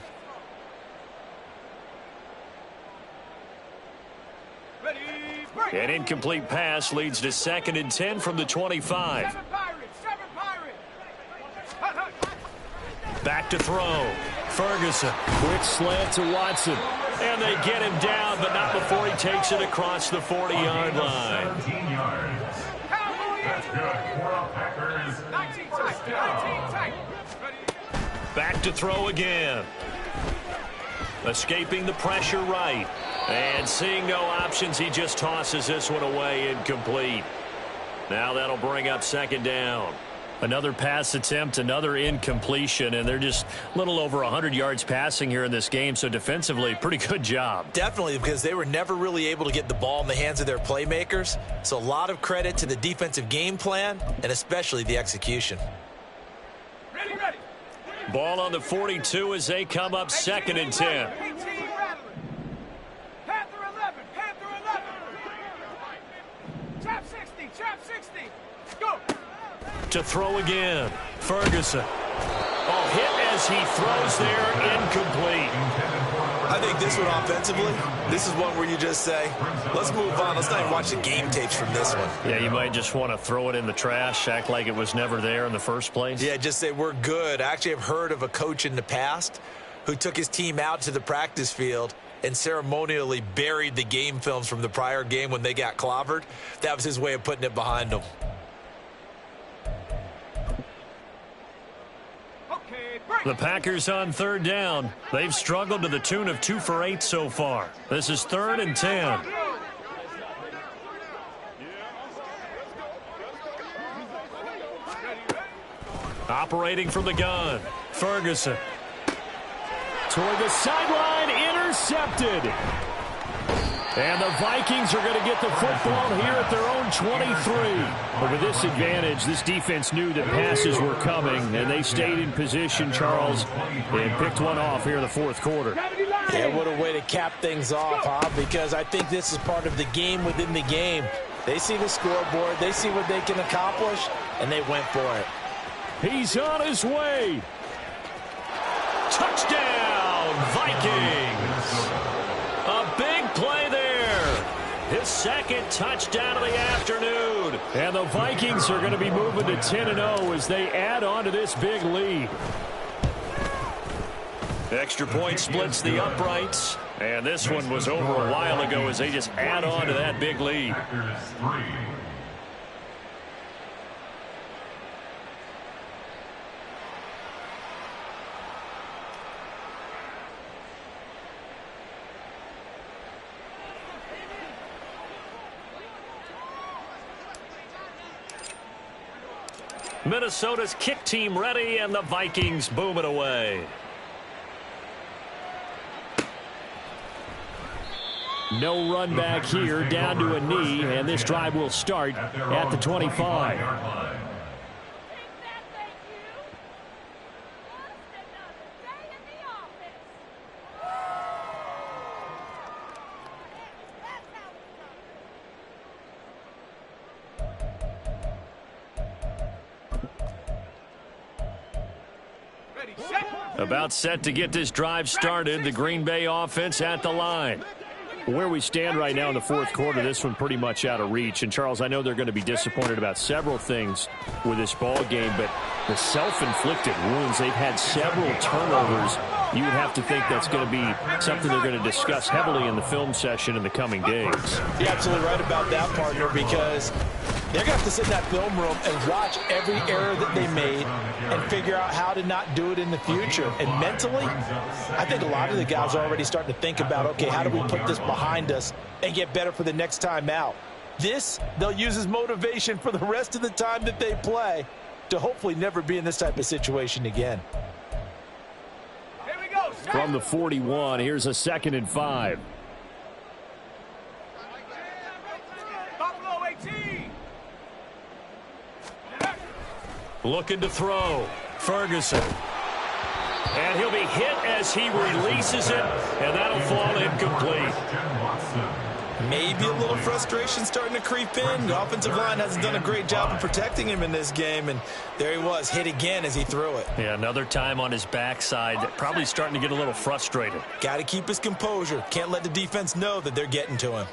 An incomplete pass leads to 2nd and 10 from the 25. Seven Pirates. Back to throw. Ferguson. Quick slant to Watson. And they get him down, but not before he takes it across the 40-yard line. 17 yards. That's good for the Packers. 19 First down. tight. Back to throw again. Escaping the pressure right. And seeing no options, he just tosses this one away, incomplete. Now that'll bring up 2nd down. Another pass attempt, another incompletion, and they're just a little over 100 yards passing here in this game, so defensively, pretty good job. Definitely, because they were never really able to get the ball in the hands of their playmakers. So a lot of credit to the defensive game plan and especially the execution. Ready. Ball on the 42 as they come up 2nd and 10. Panther 11. Trap 60. Go. To throw again. Ferguson. Oh, hit as he throws there, incomplete. I think this one offensively, this is one where you just say, let's move on. Let's not even watch the game tapes from this one. Yeah, you might just want to throw it in the trash, act like it was never there in the first place. Yeah, just say we're good. I actually have heard of a coach in the past who took his team out to the practice field and ceremonially buried the game films from the prior game when they got clobbered. That was his way of putting it behind them. The Packers on 3rd down. They've struggled to the tune of 2 for 8 so far. This is 3rd and 10. Operating from the gun. Ferguson. Toward the sideline, intercepted. And the Vikings are going to get the football here at their own 23. But with this advantage, this defense knew that passes were coming, and they stayed in position, Charles, and picked one off here in the fourth quarter. Yeah, what a way to cap things off, huh? Because I think this is part of the game within the game. They see the scoreboard, they see what they can accomplish, and they went for it. He's on his way. Touchdown, Vikings! A big play there. His 2nd touchdown of the afternoon. And the Vikings are going to be moving to 10-0 as they add on to this big lead. Extra point splits the uprights. And this one was over a while ago as they just add on to that big lead. Packers 3. Minnesota's kick team ready, and the Vikings boom it away. No run back here, down to a knee, and this drive will start at the 25. About set to get this drive started. The Green Bay offense at the line. Where we stand right now in the fourth quarter, this one pretty much out of reach. And, Charles, I know they're going to be disappointed about several things with this ball game, but the self-inflicted wounds, they've had several turnovers. You would have to think that's going to be something they're going to discuss heavily in the film session in the coming days. You're absolutely right about that, partner, because they're going to have to sit in that film room and watch every error that they made and figure out how to not do it in the future. And mentally, I think a lot of the guys are already starting to think about, okay, how do we put this behind us and get better for the next time out? This, they'll use as motivation for the rest of the time that they play to hopefully never be in this type of situation again. Here we go. From the 41, here's a 2nd and 5. Buffalo 18. Looking to throw. Ferguson. And he'll be hit as he releases it, and that'll fall incomplete. Maybe a little frustration starting to creep in. The offensive line hasn't done a great job of protecting him in this game, and there he was, hit again as he threw it. Yeah, another time on his backside, probably starting to get a little frustrated. Got to keep his composure. Can't let the defense know that they're getting to him.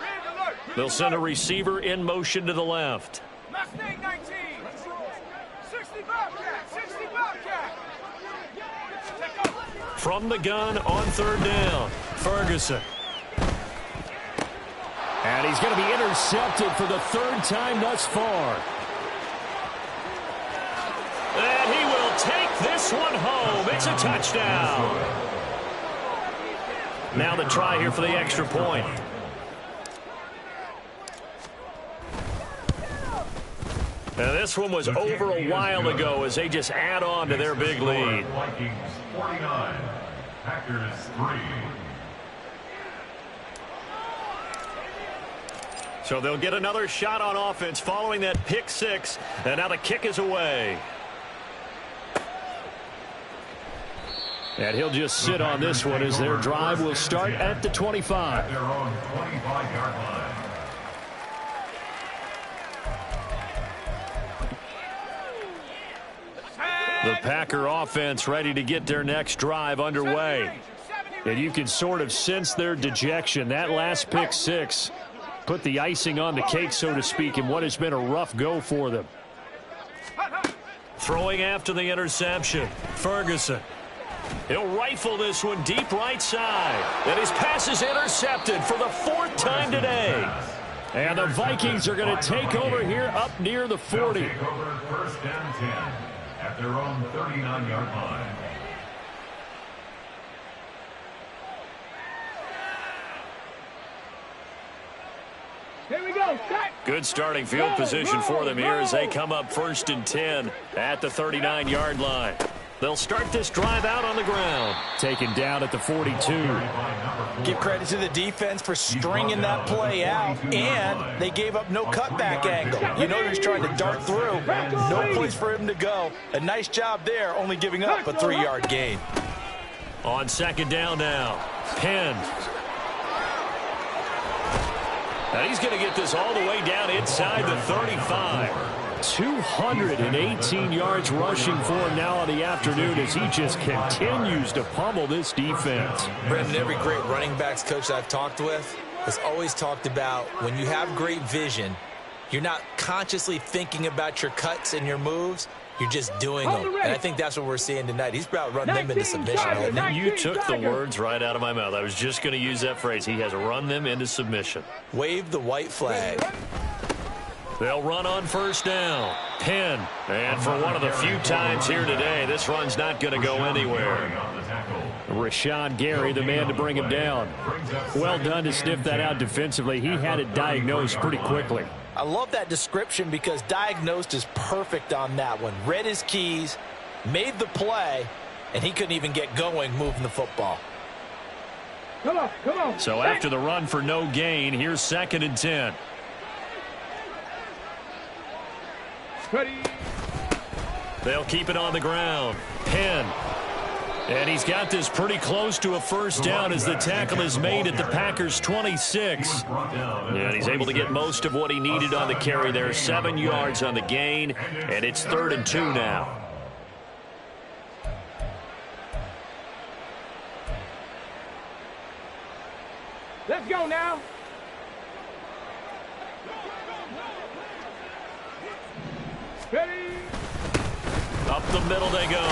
They'll send a receiver in motion to the left. Mustang 19. 60 Bobcat. 60 Bobcat. From the gun on 3rd down, Ferguson. And he's going to be intercepted for the 3rd time thus far. And he will take this one home. It's a touchdown. Now the try here for the extra point. Now this one was over a while ago as they just add on to their big lead. Vikings 49, Packers 3. So they'll get another shot on offense following that pick 6, and now the kick is away. And he'll just sit on this one as their drive will start at the 25. At their own 25-yard line. The Packer offense ready to get their next drive underway. And you can sort of sense their dejection. That last pick 6 put the icing on the cake, so to speak, in what has been a rough go for them. Throwing after the interception, Ferguson. He'll rifle this one deep right side. And his pass is intercepted for the 4th time today. And the Vikings are going to take over here up near the 40. Take over 1st and 10 at their own 39-yard line. Here we go. Set. Good starting field position for them here as they come up 1st and 10 at the 39-yard line. They'll start this drive out on the ground. Taken down at the 42. Give credit to the defense for stringing that play out, and they gave up no cutback angle. You know he's trying to dart through. No place for him to go. A nice job there, only giving up a 3-yard gain. On 2nd down now, Penn. And he's going to get this all the way down inside the 35. 218 yards rushing for him now on the afternoon as he just continues to pummel this defense. Brendan, every great running backs coach I've talked with has always talked about when you have great vision, you're not consciously thinking about your cuts and your moves. You're just doing them. And I think that's what we're seeing tonight. He's about running them into submission. You took the words right out of my mouth. I was just going to use that phrase. He has run them into submission. Wave the white flag. They'll run on 1st down. Penn. And for one of the few times here today, this run's not going to go anywhere. Rashawn Gary, the man to bring him down. Well done to sniff that out defensively. He had it diagnosed pretty quickly. I love that description because diagnosed is perfect on that one. Read his keys, made the play, and he couldn't even get going moving the football. Come on, come on. So after the run for no gain, here's 2nd and 10. Ready. They'll keep it on the ground. Penn. And he's got this pretty close to a 1st down as the tackle is made at the Packers' 26. And he's able to get most of what he needed on the carry there. 7 yards on the gain, and it's 3rd and 2 now. Let's go now. Ready? Up the middle they go.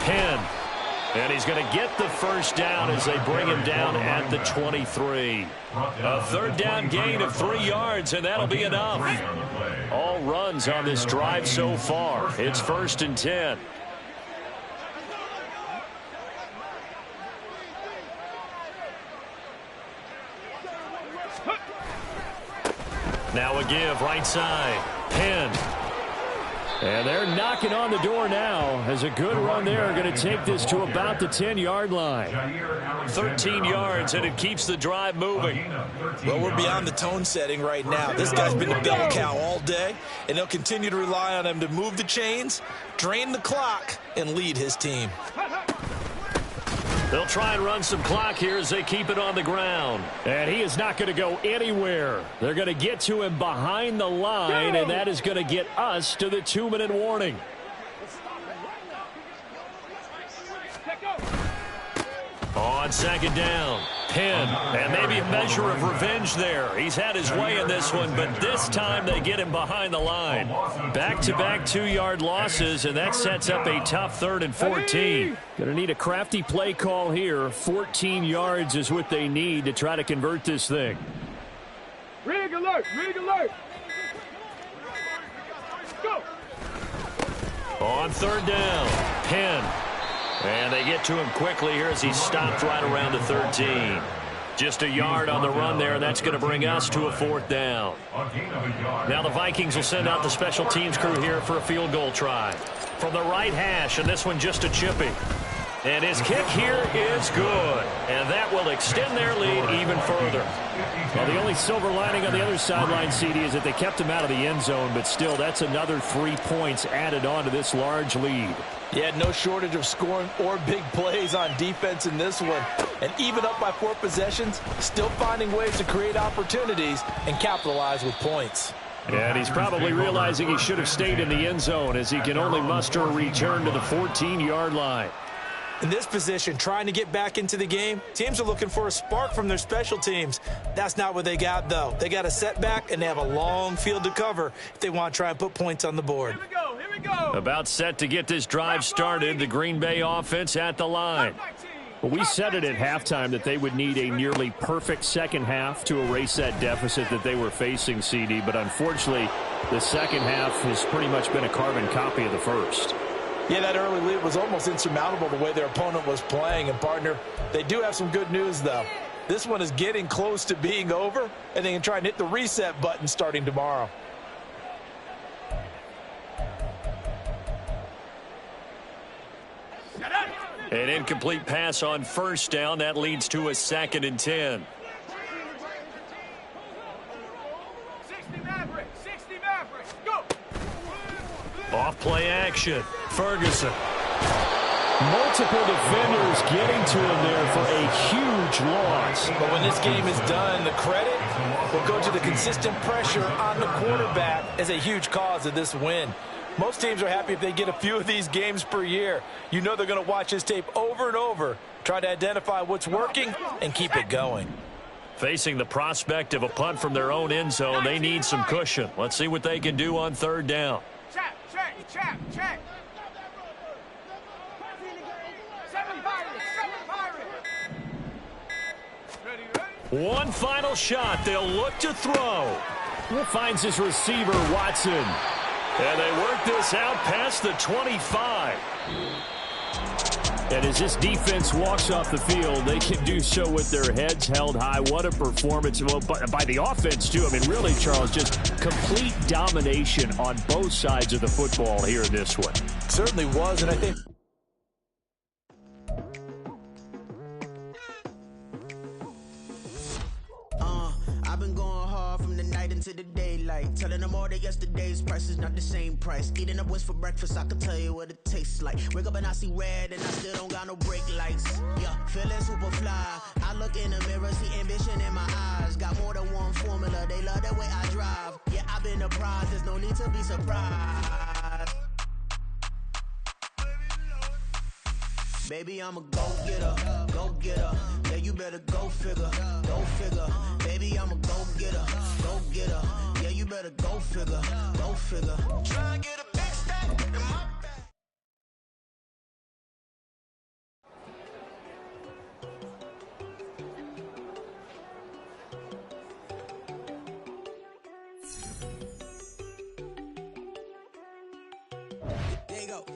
Penn. And he's going to get the first down as they bring him down at the 23. A third down gain of 3 yards, and that'll be enough. All runs on this drive so far. It's 1st and 10. Now a give right side. Penn. And they're knocking on the door now as a good run there. Going to take this to about the 10-yard line. 13 yards, and it keeps the drive moving. Well, we're beyond the tone setting right now. This guy's been the bell cow all day, and they'll continue to rely on him to move the chains, drain the clock, and lead his team. They'll try and run some clock here as they keep it on the ground. And he is not going to go anywhere. They're going to get to him behind the line, and that is going to get us to the 2-minute warning. On 2nd down, Penn, and maybe a measure of revenge there. He's had his way in this one, but this time they get him behind the line. Back-to-back 2-yard losses, and that sets up a tough 3rd and 14. Going to need a crafty play call here. 14 yards is what they need to try to convert this thing. Rig alert! Rig alert! Go! On 3rd down, Penn. And they get to him quickly here as he stopped right around the 13. Just a yard on the run there, and that's going to bring us to a 4th down. Now the Vikings will send out the special teams crew here for a field goal try. From the right hash, and this one just a chippy. And his kick here is good. And that will extend their lead even further. Well, the only silver lining on the other sideline, CD, is that they kept him out of the end zone, but still, that's another 3 points added on to this large lead. Yeah, no shortage of scoring or big plays on defense in this one. And even up by 4 possessions, still finding ways to create opportunities and capitalize with points. And he's probably realizing he should have stayed in the end zone as he can only muster a return to the 14-yard line. In this position, trying to get back into the game, teams are looking for a spark from their special teams. That's not what they got, though. They got a setback, and they have a long field to cover if they want to try and put points on the board. Here we go! Here we go! About set to get this drive started, the Green Bay offense at the line. Well, we said it at halftime that they would need a nearly perfect second half to erase that deficit that they were facing, CD. But unfortunately, the second half has pretty much been a carbon copy of the first. Yeah, that early lead was almost insurmountable the way their opponent was playing. And, partner, they do have some good news, though. This one is getting close to being over, and they can try and hit the reset button starting tomorrow. An incomplete pass on 1st down. That leads to a 2nd and 10. 60 Mavericks! 60 Mavericks! Go! Off play action. Ferguson. Multiple defenders getting to him there for a huge loss. But when this game is done, the credit will go to the consistent pressure on the quarterback as a huge cause of this win. Most teams are happy if they get a few of these games per year. You know they're going to watch this tape over and over, try to identify what's working, and keep it going. Facing the prospect of a punt from their own end zone, they need some cushion. Let's see what they can do on 3rd down. Check! 7 Pirates! 7 Pirates! Ready? One final shot. They'll look to throw. Finds his receiver, Watson. And they work this out past the 25. And as this defense walks off the field, they can do so with their heads held high. What a performance by the offense, too. I mean, really, Charles, just complete domination on both sides of the football here in this one. Certainly was, and I think I've been going hard from the night into the daylight, telling them all that yesterday's price is not the same price. Eating up wings for breakfast, I can tell you what it tastes like. Wake up and I see red, and I still don't got no brake lights. Yeah, feeling super fly. I look in the mirror, see ambition in my eyes. Got more than one formula, they love the way I drive. Yeah, I've been a prize, there's no need to be surprised. Baby, I'm a go-getter, go-getter. Yeah, you better go figure, go figure. Baby, I'm a go-getter, go-getter. Yeah, you better go figure, go figure. Try and get a big stack in my back. There you go.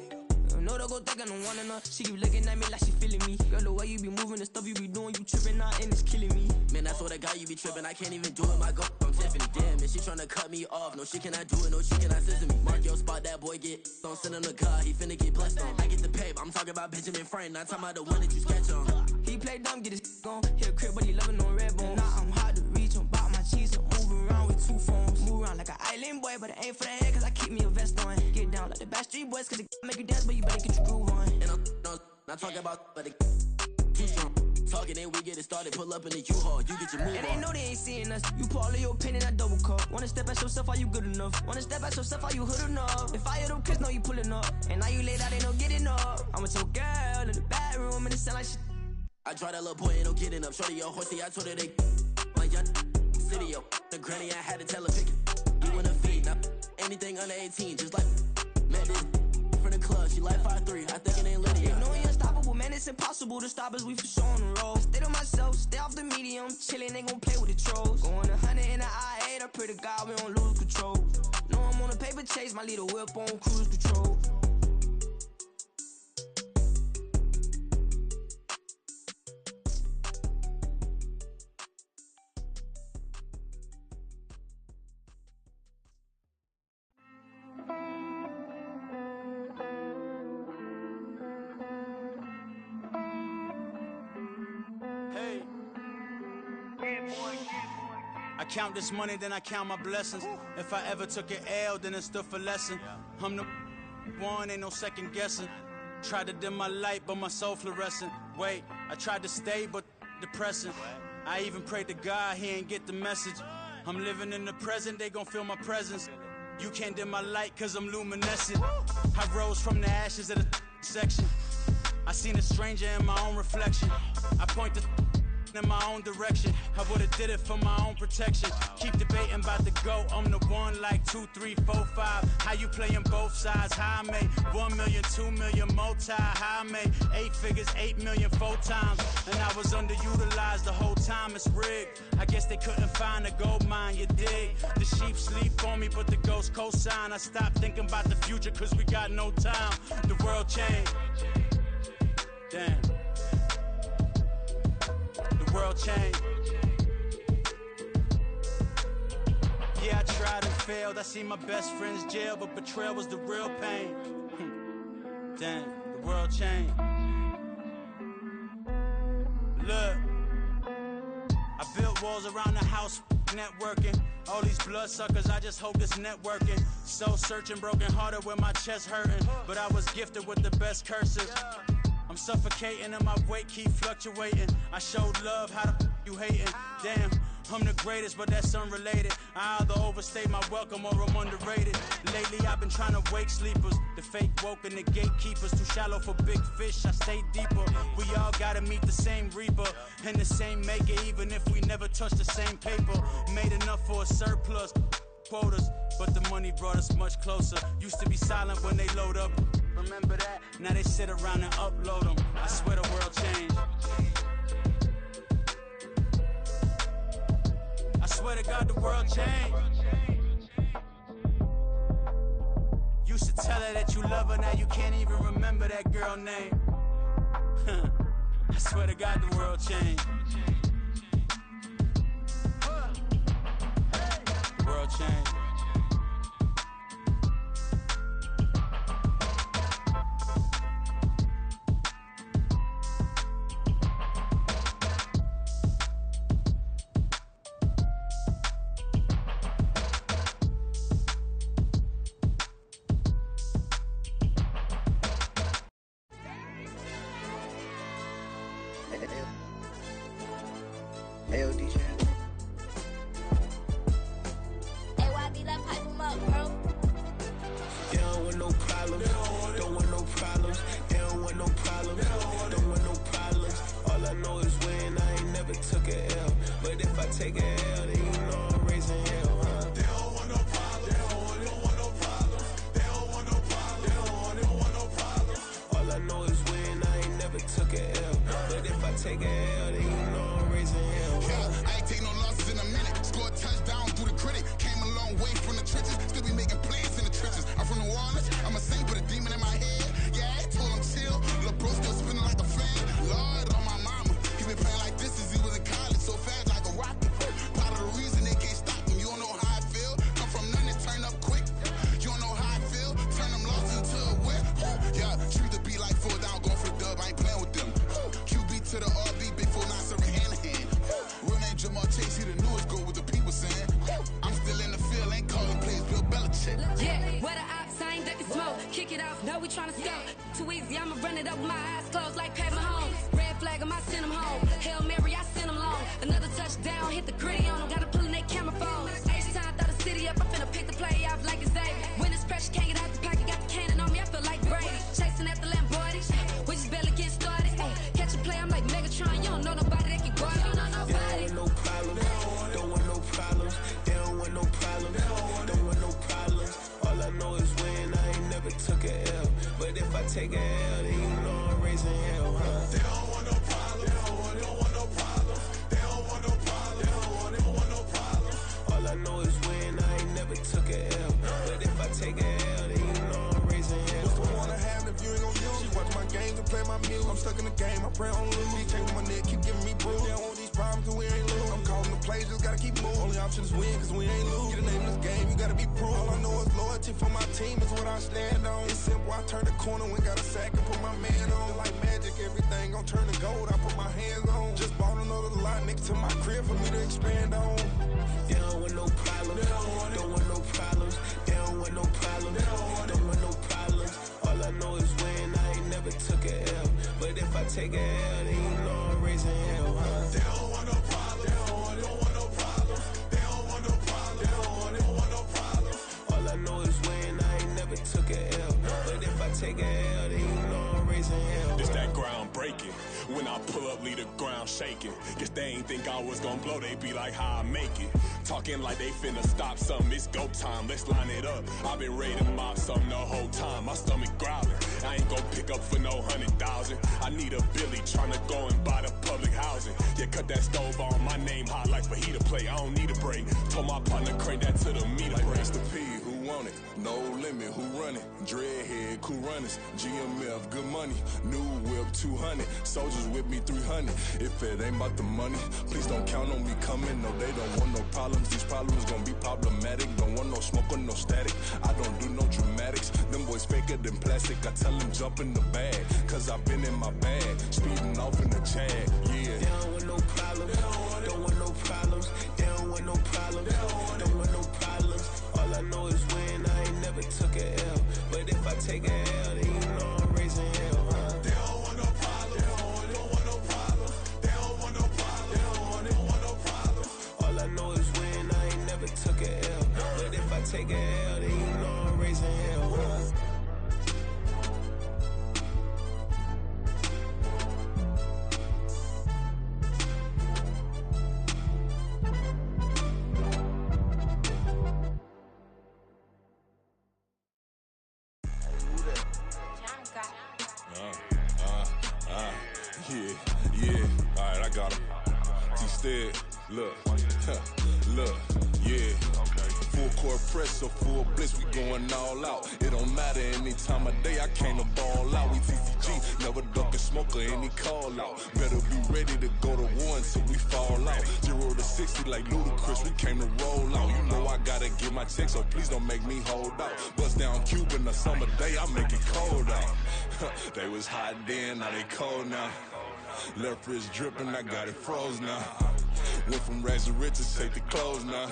No, don't go think I don't want enough. She keep looking at me like she feeling me. Girl, the way you be moving, the stuff you be doing, you tripping out and it's killing me. Man, I swear to God, you be tripping. I can't even do it. My girl from Tiffany. Damn, and she tryna cut me off. No, she cannot do it. No, she cannot scissor me. Mark your spot, that boy get on. Send him the car, he finna get blessed on. I get the paper. I'm talking about Benjamin Franklin. Not talking about the one that you sketch on. He play dumb, get his on. Hit a crib, but he loving on red bone. Now I'm hard to reach. I'm about my cheese. I'm moving around with two phones. Move around like an island boy, but it ain't for the head, cause I keep me a vest on. Get down like the Backstreet Boys, cause it make you dance, but you better get your groove on. And I'm not talking about, but it too strong. Talking and we get it started, pull up in the U-Haul, you get your move on. And they know they ain't seeing us. You pull all of your pen in that double cup. Wanna step at yourself, are you good enough? Wanna step at yourself, are you hood enough? If I hear them kids, know you pulling up. And now you laid out, ain't no getting up. I'm with your girl in the bedroom, and it sound like shit. I draw that little boy, ain't no getting up. Shorty, your horsey, I told her they my young city, yo. The granny, I had to tell her pick it. You in the feed, now anything under 18, just like met this from the club. She like 5'3", I think it ain't Lydia. You know we unstoppable, man, it's impossible to stop us, we for sure on the road. Stay to myself, stay off the medium, chillin', they gon' play with the trolls. Going 100 in the I-8, I pray to God we don't lose control. Know I'm on a paper chase, my little whip on cruise control. I count this money, then I count my blessings. If I ever took an L, then it stood for lesson. I'm the one, ain't no second guessing. Tried to dim my light, but my soul fluorescent. Wait, I tried to stay, but depressing. I even prayed to God, he ain't get the message. I'm living in the present, they gon' feel my presence. You can't dim my light, cause I'm luminescent. I rose from the ashes of the section. I seen a stranger in my own reflection. I point the in my own direction. I would've did it for my own protection. Keep debating about the GOAT. I'm the one like 2, 3, 4, 5. How you playing both sides? How I made 1 million, 2 million, multi. How I made 8 figures, 8 million, 4 times. And I was underutilized the whole time. It's rigged. I guess they couldn't find a gold mine, you dig? The sheep sleep on me, but the ghost cosign. I stopped thinking about the future, cause we got no time. The world changed. Damn. The world changed. Yeah, I tried and failed. I seen my best friends jail, but betrayal was the real pain. Damn, the world changed. Look, I built walls around the house, networking. All these bloodsuckers, I just hope this networking. Soul searching, broken hearted with my chest hurting. But I was gifted with the best curses. I'm suffocating and my weight keep fluctuating. I showed love, how the you hating? Damn, I'm the greatest, but that's unrelated. I either overstay my welcome or I'm underrated. Lately I've been trying to wake sleepers. The fake woke and the gatekeepers. Too shallow for big fish, I stay deeper. We all gotta meet the same reaper and the same maker, even if we never touch the same paper. Made enough for a surplus quotas, but the money brought us much closer. Used to be silent when they load up. Remember that? Now they sit around and upload them. I swear the world changed. I swear to God the world changed. Used to tell her that you love her, now you can't even remember that girl name. I swear to God the world changed. The world changed. Hey, DJ. AYB Yeah, where the ops, I ain't ducking smoke. Kick it off, no, we tryna score. Too easy, I'ma run it up with my eyes closed like Pat Mahomes. Red flag, I send them home. Hail Mary, I send them long. Another touchdown, hit the gritty on them. Gotta pull in their camera phones. H-time, throw the city up. I'm finna pick the play off like it's Xavier. When it's pressure, can't get out the pocket. Got the cannon on me, I feel like Brady. Chasing at the Lamborghini. We just barely get started. Ay, catch a play, I'm like Megatron. You don't know nobody that can guard. You don't know nobody. No problems. Don't want no problems. They don't want no problems. Don't want no problems. All I know is win. I ain't never took a L. But if I take a L, then you know I'm raising hell, huh? They don't want no problems. They don't want no problems. They don't want no problems. They don't want no problems. All I know is win. I ain't never took a L. But if I take a L, then you know I'm raising hell. What's the one I have if you ain't gon' use? She watch my games and play my music. I'm stuck in the game. I pray on lose. He changing my neck, keep giving me bruise. They don't want these problems 'cause we ain't lose. I'm calling the plays, just gotta keep moving. Only option is win 'cause we ain't lose. Get a name in this game, you gotta be proof. All I know is loyalty for my team is what I stand on. It's simple, I turn the corner when got a sack and put my man on. Like magic, everything gon' turn to gold. I put my hands on. Just bought another lot next to my crib for me to expand on. They don't want no problems. Don't want no problems. They don't want no problems. Don't want no problems. All I know is win. I ain't never took a L. But if I take a L, then you know I'm raising hell, huh? They don't want no problems. They don't want no problems. They don't want no problems. They don't want no problems. All I know is win. I ain't never took a L. But if I take a L, then you know I'm raising hell. It's that ground breaking. When I pull up, leave the ground shaking. Guess they ain't think I was gonna blow, they be like, how I make it. Talking like they finna stop something, it's go time, let's line it up. I've been ready to mob something the whole time, my stomach growling. I ain't gon' pick up for no 100,000. I need a Billy tryna go and buy the public housing. Yeah, cut that stove on, my name hot like fajita plate. I don't need a break. Told my partner crank that to the meter break. Mr. P, who want it? No limit, who run it? Dreadhead, cool runners. GMF, good money. New whip, 200. Soldiers with me, 300. If it ain't about the money, please don't count on me coming. No, they don't want no problems. These problems gon' be problematic. Don't want no smoke or no static. I don't do no dramatics. Them boys faker than plastic. I tell them jump in the bag, 'cause I've been in my bag. Speeding off in the Jag, yeah. They don't want no problems. Don't want no problems. They don't want no problems. Don't want no problems. All I know is win. I ain't never took a L. But if I take a L, then you know I'm raising hell, huh? They don't want no problems. They don't want no problems. They don't want no problems. They don't want no problems. All I know is win. I ain't never took a L. But if I take a L, then you know I'm raising hell, huh? Yeah. Alright, I got him. T-Stead, look, look, yeah. Full court press, so full blitz, we going all out. It don't matter any time of day, I came to ball out. We TCG, never duck a smoker, any call out. Better be ready to go to war until we fall out. 0 to 60 like Ludacris, we came to roll out. You know I gotta get my check, so please don't make me hold out. Bust down Cuban a summer day, I make it cold out. They was hot then, now they cold now. Left wrist dripping, I got it froze now. Went from rags to riches, take the clothes now.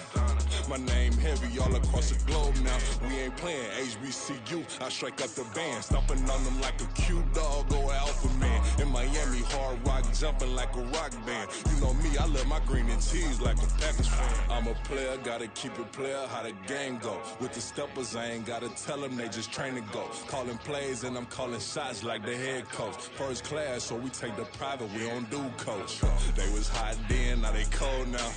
My name heavy all across the globe now. We ain't playing HBCU, I strike up the band. Stomping on them like a cute dog or alpha man. In Miami, hard rock jumping like a rock band. You know me, I love my green and cheese like a Packers fan. I'm a player, gotta keep it player, how the game go. With the steppers, I ain't gotta tell them, they just train to go. Calling plays and I'm calling shots like the head coach. First class, so we take the private, we don't do coach. They was hot then, now they cold now.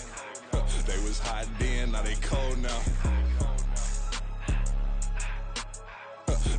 They was hot then, now they cold now.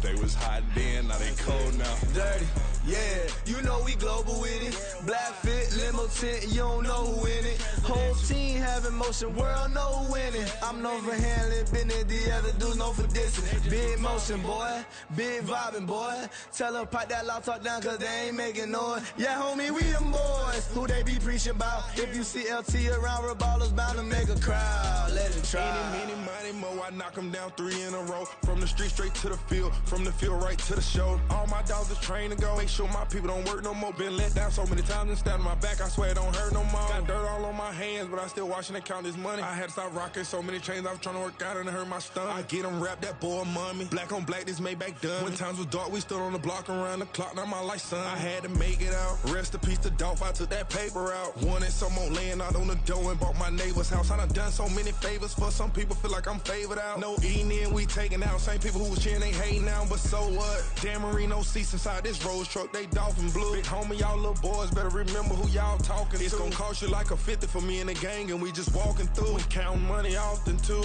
They was hot then, now they cold now. Dirty, yeah, you know we global with it. Black fit, limo tint, you don't know who in it. Whole team having motion, world know who winning. I'm known for handling business, the other dudes known for dissing. Big motion, boy, big vibing, boy. Tell them pipe that loud talk down, 'cause they ain't making noise. Yeah, homie, we them boys, who they be preaching about. If you see LT around, Reballo's bound to make a crowd. Let it try. Any, money, mo, I knock them down 3 in a row. From the street straight to the field, from the field right to the show. All my dogs is trained to go. Make sure sure my people don't work no more. Been let down so many times and stabbed my back, I swear it don't hurt no more. Got dirt all on my hands, but I still watching and count this money. I had to stop rocking so many chains, I was trying to work out and it hurt my stomach. I get them wrapped, that boy mommy. Black on black, this Maybach done. When times was dark, we stood on the block around the clock, now my life son. I had to make it out. Rest in peace to Dolph, I took that paper out. Wanted some more laying out on the dough and bought my neighbor's house. I done done so many favors for some people, feel like I'm favored out. No eating in, we taking out. Same people who was cheering, they hating now, but so what? Dan Marino seats inside this Rolls truck, they Dolphin blue. Big homie, y'all little boys better remember who y'all talking to. It's gonna cost you like a 50 for me and the gang, and we just walking through. We counting money often too.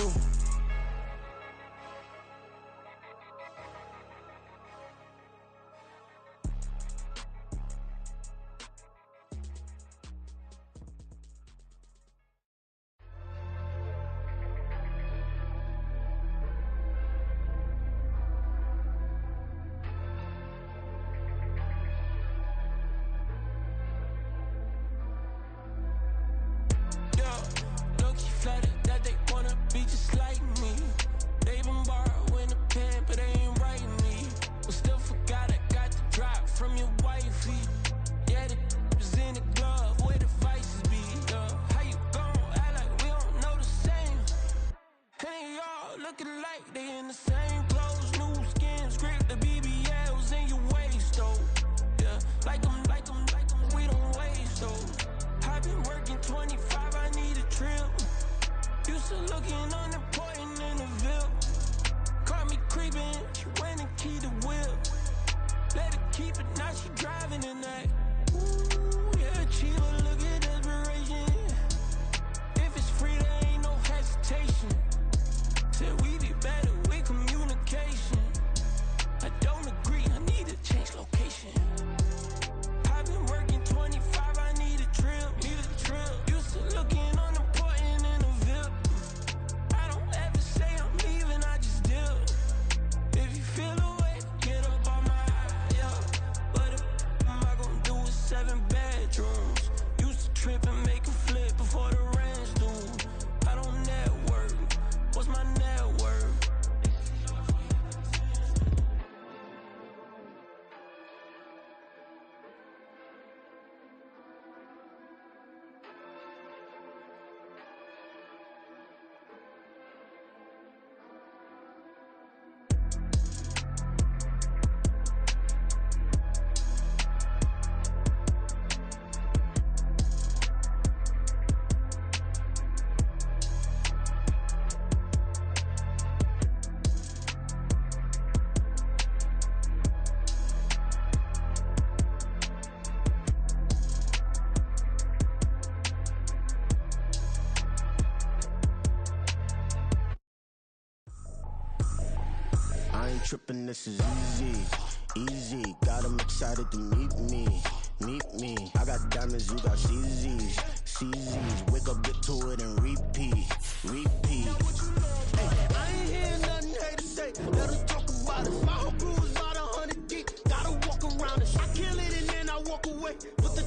Trippin', this is easy. Got 'em excited to meet me. I got diamonds, you got CZs. Wake up, get to it, and repeat. Hey, I ain't hear nothing hate today. Let us talk about it. My whole crew is about 100 deep. Gotta walk around it. I kill it and then I walk away. Put the